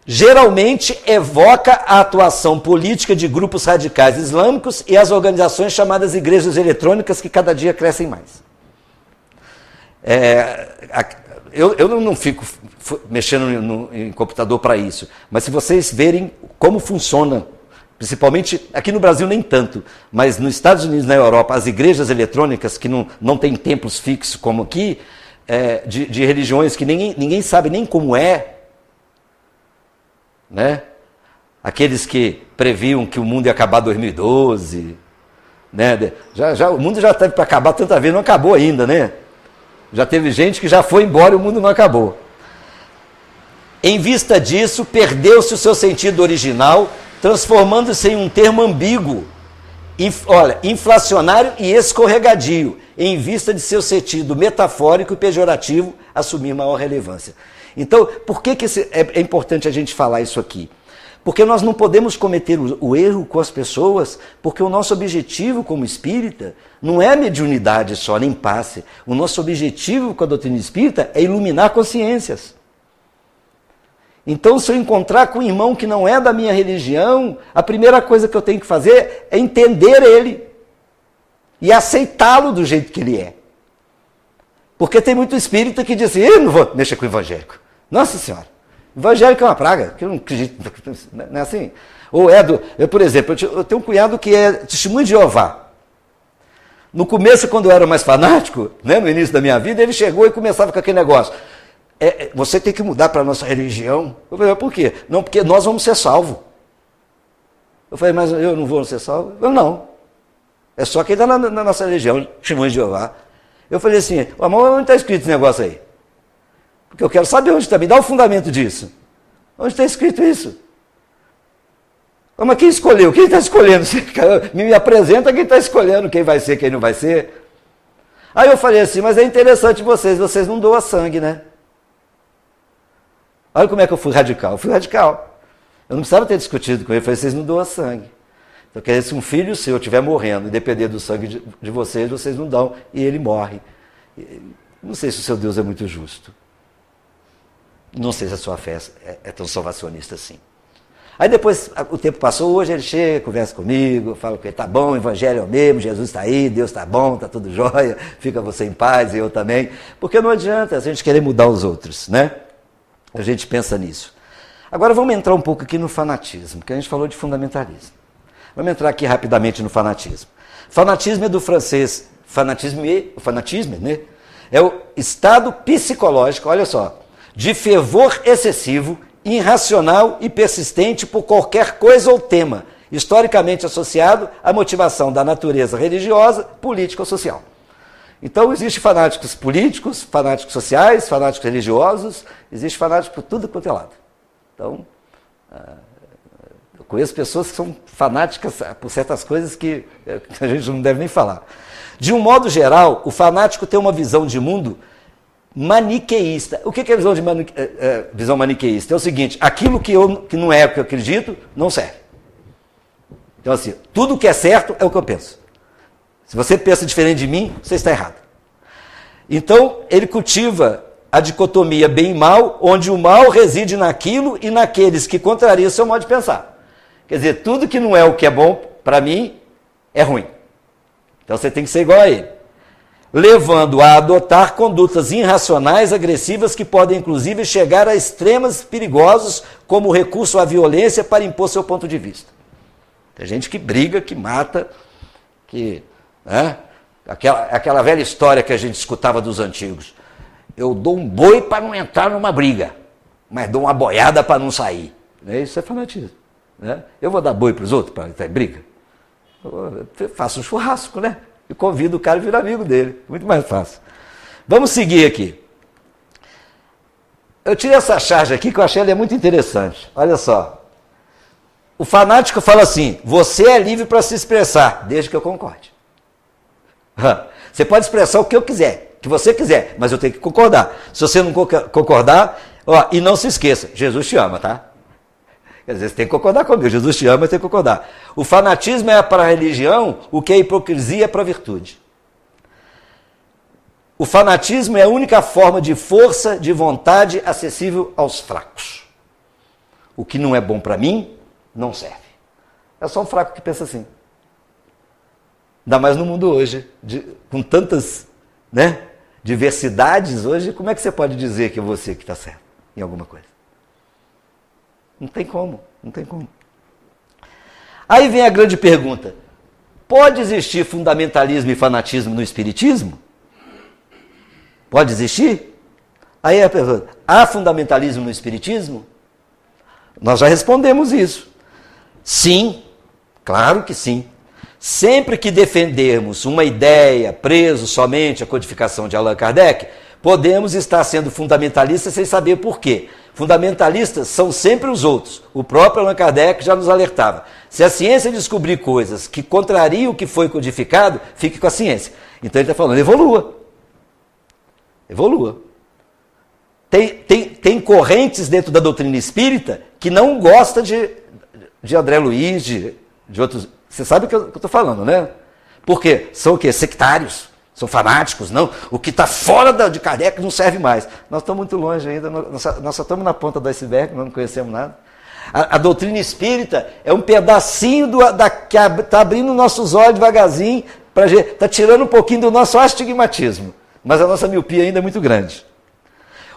Geralmente evoca a atuação política de grupos radicais islâmicos e as organizações chamadas igrejas eletrônicas que cada dia crescem mais. Eu não fico mexendo em computador para isso, mas se vocês verem como funciona, principalmente aqui no Brasil nem tanto, mas nos Estados Unidos e na Europa, as igrejas eletrônicas que não têm templos fixos como aqui, de religiões que ninguém sabe nem como é, né? Aqueles que previam que o mundo ia acabar em 2012, né? O mundo já teve para acabar tanta vez, não acabou ainda, né? Já teve gente que já foi embora e o mundo não acabou. Em vista disso, perdeu-se o seu sentido original, transformando-se em um termo ambíguo, inflacionário e escorregadio, em vista de seu sentido metafórico e pejorativo assumir maior relevância. Então, por que é importante a gente falar isso aqui? Porque nós não podemos cometer o erro com as pessoas, porque o nosso objetivo como espírita não é mediunidade só, nem passe. O nosso objetivo com a doutrina espírita é iluminar consciências. Então, se eu encontrar com um irmão que não é da minha religião, a primeira coisa que eu tenho que fazer é entender ele e aceitá-lo do jeito que ele é. Porque tem muito espírita que diz assim, eu não vou mexer com o evangélico. Nossa Senhora, evangélico é uma praga, que eu não acredito, não é assim? Ou por exemplo, eu tenho um cunhado que é testemunho de Jeová. No começo, quando eu era mais fanático, né, no início da minha vida, ele chegou e começava com aquele negócio. Você tem que mudar para a nossa religião. Eu falei, por quê? Não, porque nós vamos ser salvos. Eu falei, mas eu não vou ser salvo? Eu não. É só quem está na nossa religião, testemunho de Jeová. Eu falei assim, onde está escrito esse negócio aí? Porque eu quero saber onde está, me dá o fundamento disso. Onde está escrito isso? Mas quem escolheu? Quem está escolhendo? Me apresenta quem está escolhendo, quem vai ser, quem não vai ser. Aí eu falei assim, mas é interessante vocês não doam sangue, né? Olha como é que eu fui radical. Eu fui radical. Eu não precisava ter discutido com ele, eu falei, vocês não doam sangue. Então, quer dizer, se um filho seu estiver morrendo e depender do sangue de vocês não dão, e ele morre. Não sei se o seu Deus é muito justo. Não sei se a sua fé é tão salvacionista assim. Aí depois, o tempo passou, hoje ele chega, conversa comigo, fala que tá bom, o evangelho é o mesmo, Jesus está aí, Deus está bom, está tudo jóia, fica você em paz e eu também. Porque não adianta a gente querer mudar os outros, né? A gente pensa nisso. Agora vamos entrar um pouco aqui no fanatismo, porque a gente falou de fundamentalismo. Vamos entrar aqui rapidamente no fanatismo. Fanatismo é do francês, fanatismo, né? É o estado psicológico, olha só, de fervor excessivo, irracional e persistente por qualquer coisa ou tema, historicamente associado à motivação da natureza religiosa, política ou social. Então, existem fanáticos políticos, fanáticos sociais, fanáticos religiosos, existe fanático por tudo quanto é lado. Então, eu conheço pessoas que são fanáticas por certas coisas que a gente não deve nem falar. De um modo geral, o fanático tem uma visão de mundo maniqueísta. O que é a visão maniqueísta? É o seguinte, aquilo que não é o que eu acredito, não serve. Então assim, tudo que é certo é o que eu penso. Se você pensa diferente de mim, você está errado. Então, ele cultiva a dicotomia bem e mal, onde o mal reside naquilo e naqueles que contrariam o seu modo de pensar. Quer dizer, tudo que não é o que é bom para mim, é ruim. Então você tem que ser igual a ele. Levando a adotar condutas irracionais, agressivas, que podem inclusive chegar a extremos perigosos, como o recurso à violência para impor seu ponto de vista. Tem gente que briga, que mata, que... Aquela velha história que a gente escutava dos antigos. Eu dou um boi para não entrar numa briga, mas dou uma boiada para não sair. Isso é fanatismo. Né? Eu vou dar boi para os outros para entrar em briga? Eu faço um churrasco, né? E convido o cara a virar amigo dele. Muito mais fácil. Vamos seguir aqui. Eu tirei essa charge aqui que eu achei ela muito interessante. Olha só. O fanático fala assim, você é livre para se expressar, desde que eu concorde. Você pode expressar o que eu quiser, que você quiser, mas eu tenho que concordar. Se você não concordar, e não se esqueça, Jesus te ama, tá? Quer dizer, você tem que concordar comigo, Jesus te ama, você tem que concordar. O fanatismo é para a religião o que a hipocrisia é para a virtude. O fanatismo é a única forma de força, de vontade acessível aos fracos. O que não é bom para mim, não serve. É só um fraco que pensa assim. Ainda mais no mundo hoje, com tantas diversidades hoje, como é que você pode dizer que é você que está certo em alguma coisa? Não tem como, não tem como. Aí vem a grande pergunta, pode existir fundamentalismo e fanatismo no espiritismo? Pode existir? Aí a pergunta, há fundamentalismo no espiritismo? Nós já respondemos isso. Sim, claro que sim. Sempre que defendermos uma ideia preso somente à codificação de Allan Kardec, podemos estar sendo fundamentalistas sem saber por quê. Fundamentalistas são sempre os outros. O próprio Allan Kardec já nos alertava. Se a ciência descobrir coisas que contrariam o que foi codificado, fique com a ciência. Então ele está falando, evolua. Evolua. Tem correntes dentro da doutrina espírita que não gosta de André Luiz, de outros... Você sabe o que eu estou falando, né? Por quê? São o quê? Sectários. São fanáticos, não. O que está fora de Kardec não serve mais. Nós estamos muito longe ainda, nós só estamos na ponta do iceberg, nós não conhecemos nada. A doutrina espírita é um pedacinho que está abrindo nossos olhos devagarzinho, está tirando um pouquinho do nosso astigmatismo, mas a nossa miopia ainda é muito grande.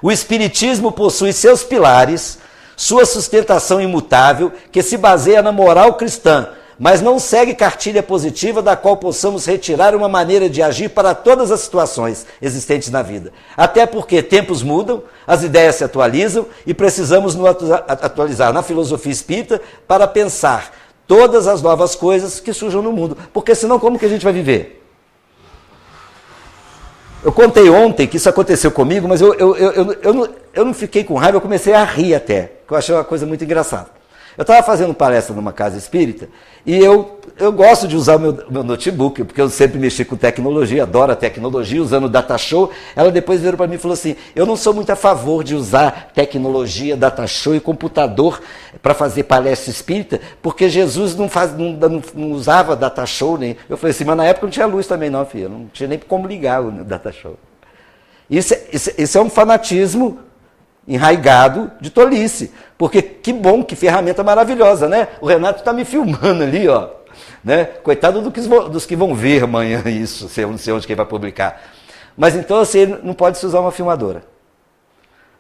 O espiritismo possui seus pilares, sua sustentação imutável, que se baseia na moral cristã, mas não segue cartilha positiva da qual possamos retirar uma maneira de agir para todas as situações existentes na vida. Até porque tempos mudam, as ideias se atualizam e precisamos nos atualizar na filosofia espírita para pensar todas as novas coisas que surjam no mundo. Porque senão como que a gente vai viver? Eu contei ontem que isso aconteceu comigo, mas eu não fiquei com raiva, eu comecei a rir até, que eu achei uma coisa muito engraçada. Eu estava fazendo palestra numa casa espírita e eu gosto de usar o meu notebook, porque eu sempre mexi com tecnologia, adoro a tecnologia, usando o data show. Ela depois virou para mim e falou assim, eu não sou muito a favor de usar tecnologia, data show e computador para fazer palestra espírita, porque Jesus não usava data show. Nem. Eu falei assim, mas na época não tinha luz também não, filho, não tinha nem como ligar o data show. Isso é um fanatismo enraigado de tolice, porque que bom, que ferramenta maravilhosa, né? O Renato está me filmando ali, ó, né? Coitado dos que vão ver amanhã isso, não sei onde que ele vai publicar. Mas então assim, não pode se usar uma filmadora,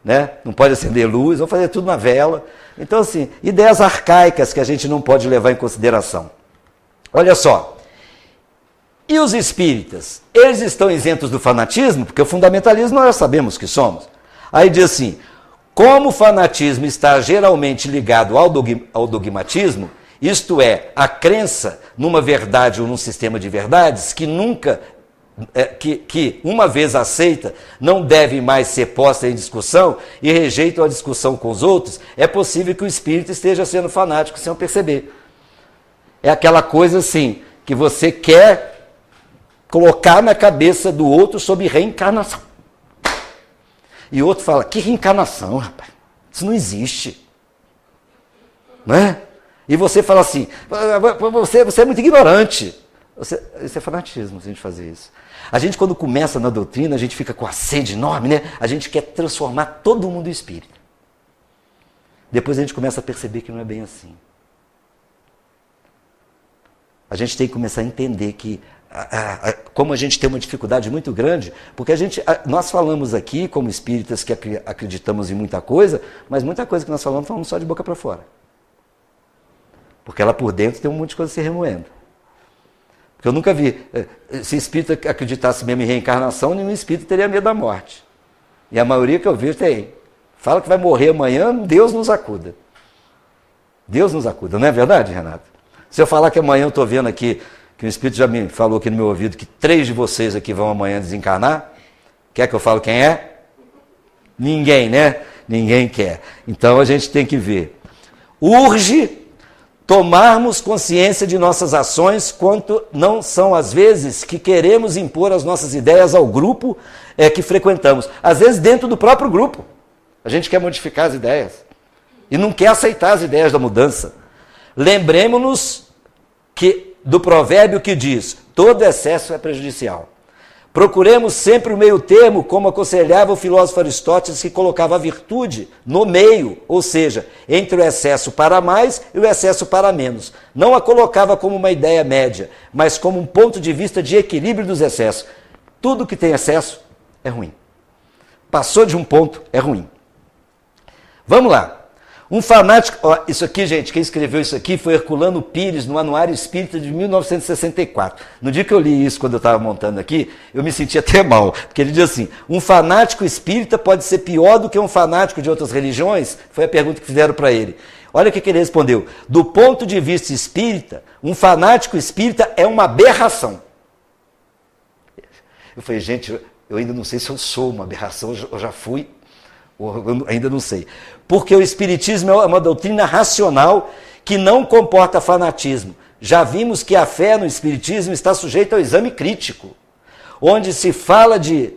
né? Não pode acender luz, vão fazer tudo na vela. Então assim, ideias arcaicas que a gente não pode levar em consideração. Olha só, e os espíritas? Eles estão isentos do fanatismo, porque o fundamentalismo nós já sabemos que somos. Aí diz assim, como o fanatismo está geralmente ligado ao dogmatismo, isto é, a crença numa verdade ou num sistema de verdades que uma vez aceita, não deve mais ser posta em discussão e rejeitam a discussão com os outros, é possível que o espírito esteja sendo fanático sem perceber. É aquela coisa assim, que você quer colocar na cabeça do outro sobre reencarnação. E o outro fala, que reencarnação, rapaz? Isso não existe. Não é? E você fala assim, você é muito ignorante. Isso é fanatismo, se a gente fazer isso. A gente, quando começa na doutrina, a gente fica com a sede enorme, né? A gente quer transformar todo mundo em espírita. Depois a gente começa a perceber que não é bem assim. A gente tem que começar a entender que como a gente tem uma dificuldade muito grande, porque nós falamos aqui como espíritas que acreditamos em muita coisa, mas muita coisa que nós falamos só de boca para fora. Porque lá por dentro tem um monte de coisa se remoendo. Porque eu nunca vi, se espírita acreditasse mesmo em reencarnação, nenhum espírita teria medo da morte. E a maioria que eu vejo tem. Fala que vai morrer amanhã, Deus nos acuda. Deus nos acuda, não é verdade, Renato? Se eu falar que amanhã eu estou vendo aqui, que o Espírito já me falou aqui no meu ouvido que 3 de vocês aqui vão amanhã desencarnar. Quer que eu fale quem é? Ninguém, né? Ninguém quer. Então a gente tem que ver. Urge tomarmos consciência de nossas ações, quanto não são às vezes que queremos impor as nossas ideias ao grupo que frequentamos. Às vezes dentro do próprio grupo. A gente quer modificar as ideias. E não quer aceitar as ideias da mudança. Lembremos-nos do provérbio que diz, todo excesso é prejudicial. Procuremos sempre o meio termo, como aconselhava o filósofo Aristóteles, que colocava a virtude no meio, ou seja, entre o excesso para mais e o excesso para menos. Não a colocava como uma ideia média, mas como um ponto de vista de equilíbrio dos excessos. Tudo que tem excesso é ruim. Passou de um ponto, é ruim. Vamos lá. Um fanático, ó, isso aqui, gente, quem escreveu isso aqui foi Herculano Pires, no Anuário Espírita de 1964. No dia que eu li isso, quando eu estava montando aqui, eu me senti até mal, porque ele diz assim, um fanático espírita pode ser pior do que um fanático de outras religiões? Foi a pergunta que fizeram para ele. Olha o que ele respondeu. Do ponto de vista espírita, um fanático espírita é uma aberração. Eu falei, gente, eu ainda não sei se eu sou uma aberração, eu já fui, eu ainda não sei. Porque o espiritismo é uma doutrina racional que não comporta fanatismo. Já vimos que a fé no espiritismo está sujeita ao exame crítico, onde se fala de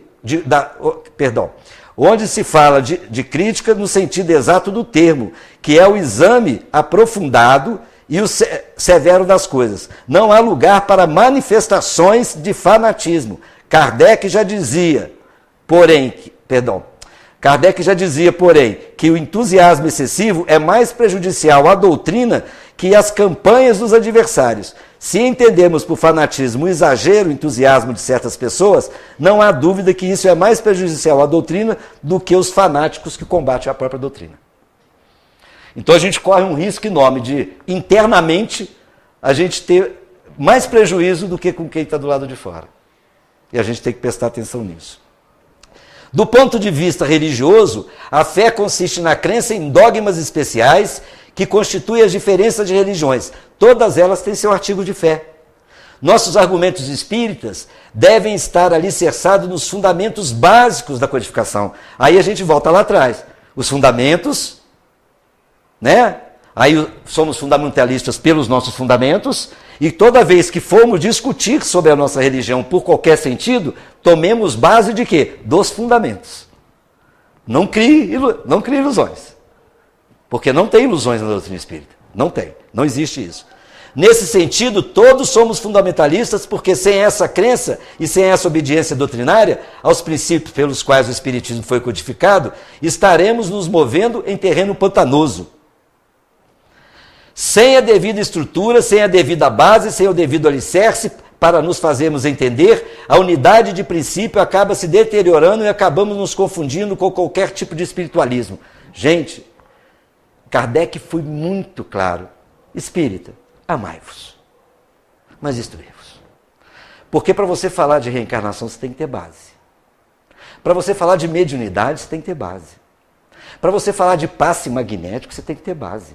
crítica no sentido exato do termo, que é o exame aprofundado e o severo das coisas. Não há lugar para manifestações de fanatismo. Kardec já dizia, porém, que o entusiasmo excessivo é mais prejudicial à doutrina que as campanhas dos adversários. Se entendemos por fanatismo o exagero, o entusiasmo de certas pessoas, não há dúvida que isso é mais prejudicial à doutrina do que os fanáticos que combatem a própria doutrina. Então a gente corre um risco enorme de, internamente, a gente ter mais prejuízo do que com quem está do lado de fora. E a gente tem que prestar atenção nisso. Do ponto de vista religioso, a fé consiste na crença em dogmas especiais que constituem as diferenças de religiões. Todas elas têm seu artigo de fé. Nossos argumentos espíritas devem estar alicerçados nos fundamentos básicos da codificação. Aí a gente volta lá atrás. Os fundamentos, né? Aí somos fundamentalistas pelos nossos fundamentos, e toda vez que formos discutir sobre a nossa religião por qualquer sentido, tomemos base de quê? Dos fundamentos. Não crie ilusões. Porque não tem ilusões na doutrina espírita. Não tem. Não existe isso. Nesse sentido, todos somos fundamentalistas, porque sem essa crença e sem essa obediência doutrinária aos princípios pelos quais o Espiritismo foi codificado, estaremos nos movendo em terreno pantanoso. Sem a devida estrutura, sem a devida base, sem o devido alicerce, para nos fazermos entender, a unidade de princípio acaba se deteriorando e acabamos nos confundindo com qualquer tipo de espiritualismo. Gente, Kardec foi muito claro. Espírita, amai-vos, mas instruí-vos. Porque para você falar de reencarnação, você tem que ter base. Para você falar de mediunidade, você tem que ter base. Para você falar de passe magnético, você tem que ter base.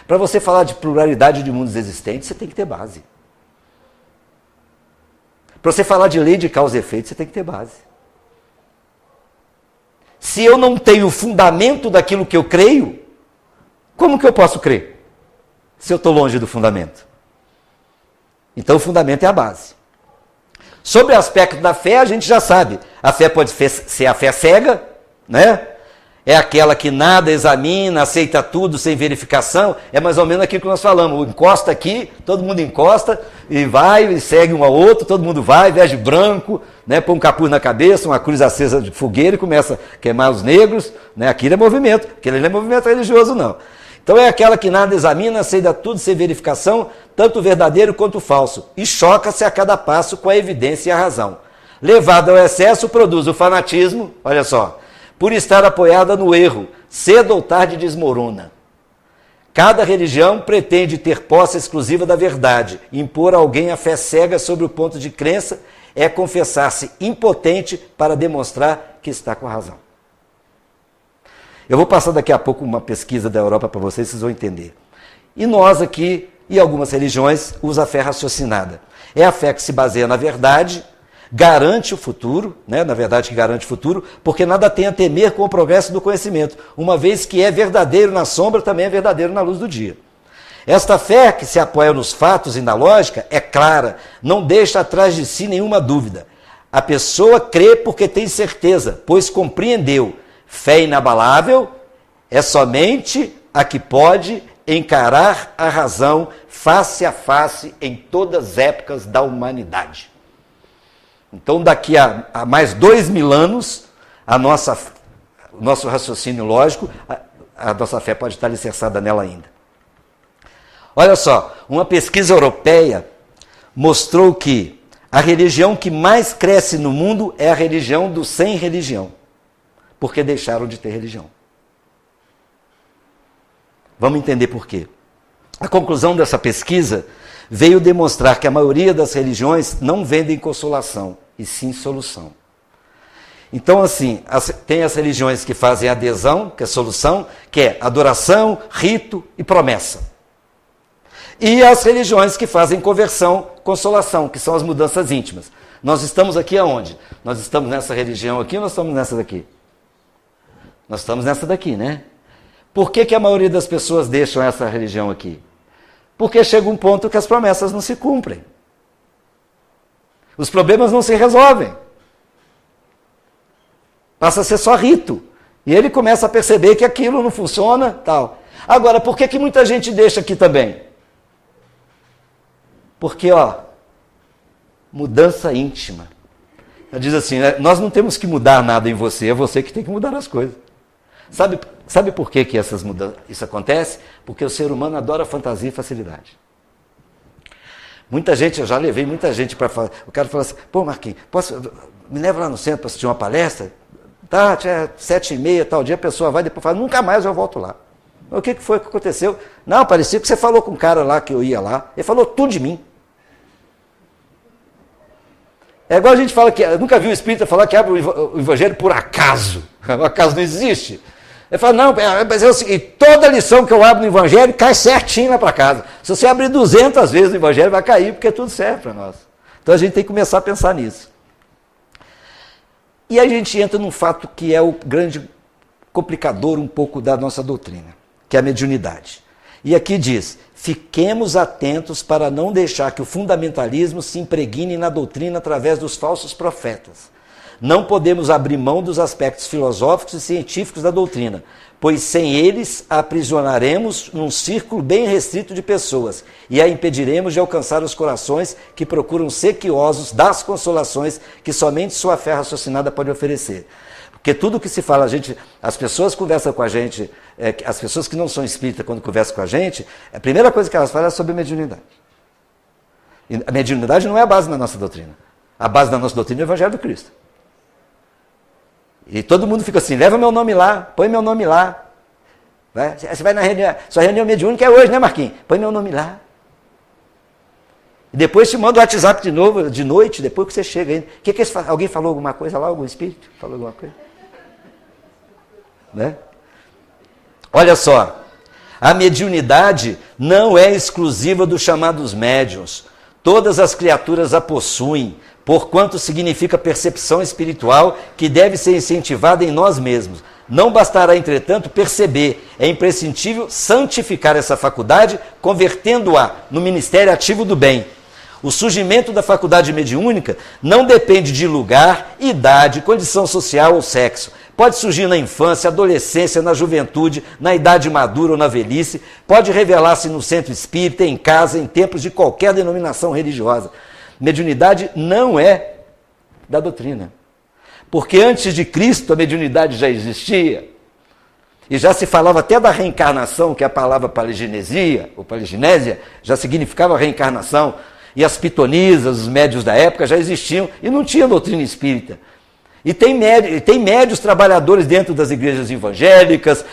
Para você falar de pluralidade de mundos existentes, você tem que ter base. Para você falar de lei de causa e efeito, você tem que ter base. Se eu não tenho fundamento daquilo que eu creio, como que eu posso crer? Se eu estou longe do fundamento. Então o fundamento é a base. Sobre o aspecto da fé, a gente já sabe. A fé pode ser a fé cega, né? É aquela que nada examina, aceita tudo sem verificação. É mais ou menos aquilo que nós falamos. Encosta aqui, todo mundo encosta, e vai, e segue um ao outro, todo mundo vai, veste branco, né, põe um capuz na cabeça, uma cruz acesa de fogueira e começa a queimar os negros. Né, aquilo é movimento, aquilo não é movimento religioso, não. Então é aquela que nada examina, aceita tudo sem verificação, tanto o verdadeiro quanto o falso, e choca-se a cada passo com a evidência e a razão. Levado ao excesso, produz o fanatismo, olha só, por estar apoiada no erro, cedo ou tarde desmorona. Cada religião pretende ter posse exclusiva da verdade. Impor a alguém a fé cega sobre o ponto de crença é confessar-se impotente para demonstrar que está com a razão. Eu vou passar daqui a pouco uma pesquisa da Europa para vocês vão entender. E nós aqui, e algumas religiões, usam a fé raciocinada. É a fé que se baseia na verdade, garante o futuro, né? Na verdade que garante o futuro, porque nada tem a temer com o progresso do conhecimento, uma vez que é verdadeiro na sombra, também é verdadeiro na luz do dia. Esta fé que se apoia nos fatos e na lógica é clara, não deixa atrás de si nenhuma dúvida. A pessoa crê porque tem certeza, pois compreendeu. Fé inabalável é somente a que pode encarar a razão face a face em todas as épocas da humanidade. Então, daqui a mais 2000 anos, o nosso raciocínio lógico, a nossa fé pode estar alicerçada nela ainda. Olha só, uma pesquisa europeia mostrou que a religião que mais cresce no mundo é a religião do sem religião, porque deixaram de ter religião. Vamos entender por quê. A conclusão dessa pesquisa veio demonstrar que a maioria das religiões não vendem consolação, e sim solução. Então, assim, tem as religiões que fazem adesão, que é solução, que é adoração, rito e promessa. E as religiões que fazem conversão, consolação, que são as mudanças íntimas. Nós estamos aqui aonde? Nós estamos nessa religião aqui ou nós estamos nessa daqui? Nós estamos nessa daqui, né? Por que a maioria das pessoas deixam essa religião aqui? Porque chega um ponto que as promessas não se cumprem. Os problemas não se resolvem. Passa a ser só rito. E ele começa a perceber que aquilo não funciona, tal. Agora, por que muita gente deixa aqui também? Porque, mudança íntima. Ela diz assim, né, nós não temos que mudar nada em você, é você que tem que mudar as coisas. Sabe por que isso acontece? Porque o ser humano adora fantasia e facilidade. Muita gente, eu já levei muita gente para falar. O cara fala assim, pô Marquinhos, me leva lá no centro para assistir uma palestra? Tá, é 7h30, tal dia, a pessoa vai, depois fala, nunca mais eu volto lá. O que foi que aconteceu? Não, parecia que você falou com um cara lá que eu ia lá, ele falou tudo de mim. É igual a gente fala que, nunca vi o espírita falar que abre o evangelho por acaso. O acaso não existe. Ele fala, não, mas é o seguinte, toda lição que eu abro no evangelho cai certinho lá para casa. Se você abrir 200 vezes no evangelho, vai cair, porque tudo serve para nós. Então a gente tem que começar a pensar nisso. E a gente entra num fato que é o grande complicador um pouco da nossa doutrina, que é a mediunidade. E aqui diz, fiquemos atentos para não deixar que o fundamentalismo se impregne na doutrina através dos falsos profetas. Não podemos abrir mão dos aspectos filosóficos e científicos da doutrina, pois sem eles a aprisionaremos num círculo bem restrito de pessoas e a impediremos de alcançar os corações que procuram sequiosos das consolações que somente sua fé raciocinada pode oferecer. Porque tudo que se fala, as pessoas conversam com a gente, as pessoas que não são espíritas, quando conversam com a gente, a primeira coisa que elas falam é sobre mediunidade. E a mediunidade não é a base da nossa doutrina. A base da nossa doutrina é o Evangelho do Cristo. E todo mundo fica assim, leva meu nome lá, põe meu nome lá. Você vai na reunião, sua reunião mediúnica é hoje, né Marquinhos? Põe meu nome lá. E depois te manda o WhatsApp de novo, de noite, depois que você chega ainda. Alguém falou alguma coisa lá, algum espírito? Falou alguma coisa? Né? Olha só, a mediunidade não é exclusiva dos chamados médiuns. Todas as criaturas a possuem, porquanto significa percepção espiritual que deve ser incentivada em nós mesmos. Não bastará, entretanto, perceber. É imprescindível santificar essa faculdade, convertendo-a no ministério ativo do bem. O surgimento da faculdade mediúnica não depende de lugar, idade, condição social ou sexo. Pode surgir na infância, adolescência, na juventude, na idade madura ou na velhice. Pode revelar-se no centro espírita, em casa, em templos de qualquer denominação religiosa. Mediunidade não é da doutrina. Porque antes de Cristo a mediunidade já existia. E já se falava até da reencarnação, que é a palavra paligenesia, ou paligenésia, já significava reencarnação. E as pitonisas, os médios da época já existiam e não tinha doutrina espírita. E tem médios trabalhadores dentro das igrejas evangélicas,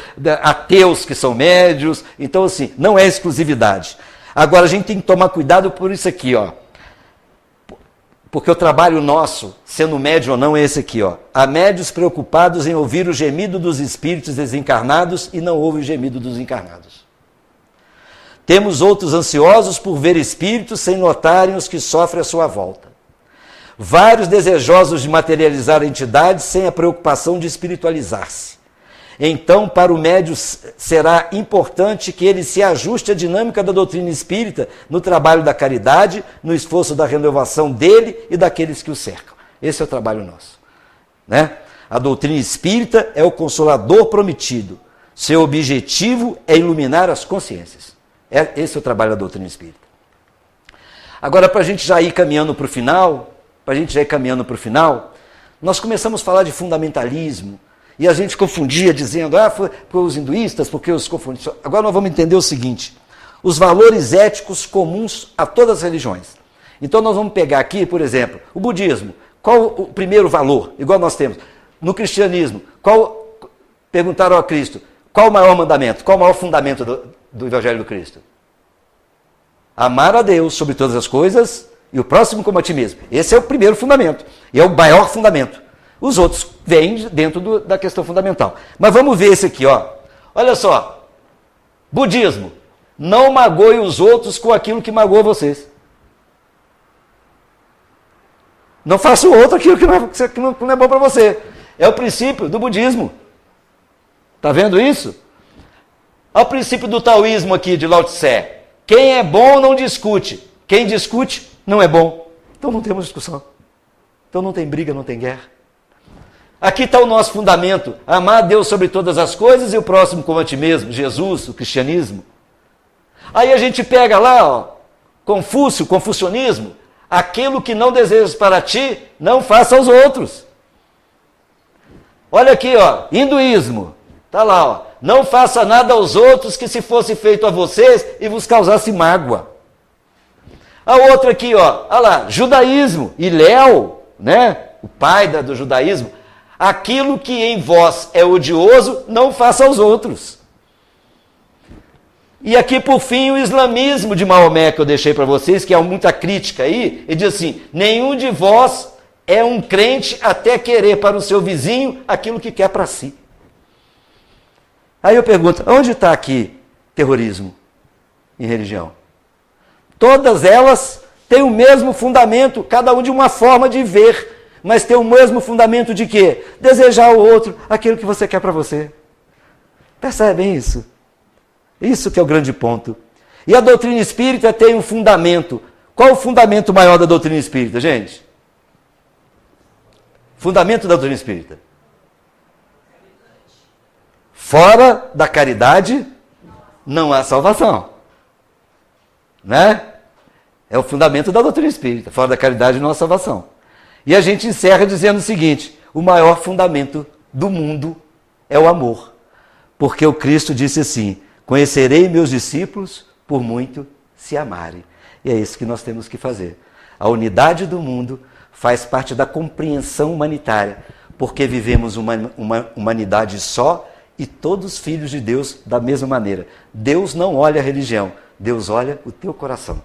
ateus que são médios. Então, assim, não é exclusividade. Agora, a gente tem que tomar cuidado por isso aqui, ó. Porque o trabalho nosso, sendo médio ou não, é esse aqui, ó. Há médios preocupados em ouvir o gemido dos espíritos desencarnados e não ouvem o gemido dos encarnados. Temos outros ansiosos por ver espíritos sem notarem os que sofrem à sua volta. Vários desejosos de materializar entidades sem a preocupação de espiritualizar-se. Então, para o médium será importante que ele se ajuste à dinâmica da doutrina espírita no trabalho da caridade, no esforço da renovação dele e daqueles que o cercam. Esse é o trabalho nosso. Né? A doutrina espírita é o consolador prometido. Seu objetivo é iluminar as consciências. Esse é o trabalho da doutrina espírita. Agora, para a gente já ir caminhando para o final, nós começamos a falar de fundamentalismo, e a gente confundia dizendo, foi os hinduístas, porque os confundiam. Agora nós vamos entender o seguinte, os valores éticos comuns a todas as religiões. Então nós vamos pegar aqui, por exemplo, o budismo. Qual o primeiro valor? Igual nós temos. No cristianismo, perguntaram a Cristo, qual o maior mandamento? Qual o maior fundamento do Evangelho do Cristo? Amar a Deus sobre todas as coisas e o próximo como a ti mesmo. Esse é o primeiro fundamento. E é o maior fundamento. Os outros vêm dentro da questão fundamental. Mas vamos ver esse aqui, ó. Olha só. Budismo. Não magoe os outros com aquilo que magoa vocês. Não faça o outro aquilo que não é bom para você. É o princípio do budismo. Está vendo isso? Olha o princípio do taoísmo aqui, de Lao Tse. Quem é bom não discute. Quem discute não é bom. Então não temos discussão. Então não tem briga, não tem guerra. Aqui está o nosso fundamento. Amar a Deus sobre todas as coisas e o próximo como a ti mesmo. Jesus, o cristianismo. Aí a gente pega lá, ó, Confúcio, confucionismo. aquilo que não desejas para ti, não faça aos outros. Olha aqui, ó, hinduísmo, tá lá, ó, não faça nada aos outros que se fosse feito a vocês e vos causasse mágoa. A outra aqui, ó, olha lá, judaísmo, Hillel, né, o pai do judaísmo, aquilo que em vós é odioso, não faça aos outros. E aqui, por fim, o islamismo de Maomé, que eu deixei para vocês, que é muita crítica aí, ele diz assim, nenhum de vós é um crente até querer para o seu vizinho aquilo que quer para si. Aí eu pergunto, onde está aqui terrorismo em religião? Todas elas têm o mesmo fundamento, cada um de uma forma de ver, mas tem o mesmo fundamento de quê? Desejar ao outro aquilo que você quer para você. Percebem isso? Isso que é o grande ponto. E a doutrina espírita tem um fundamento. Qual o fundamento maior da doutrina espírita, gente? Fundamento da doutrina espírita. Fora da caridade, não há salvação. Né? É o fundamento da doutrina espírita. Fora da caridade, não há salvação. E a gente encerra dizendo o seguinte, o maior fundamento do mundo é o amor. Porque o Cristo disse assim, conhecerei meus discípulos por muito se amarem. E é isso que nós temos que fazer. A unidade do mundo faz parte da compreensão humanitária, porque vivemos uma humanidade só e todos filhos de Deus da mesma maneira. Deus não olha a religião, Deus olha o teu coração.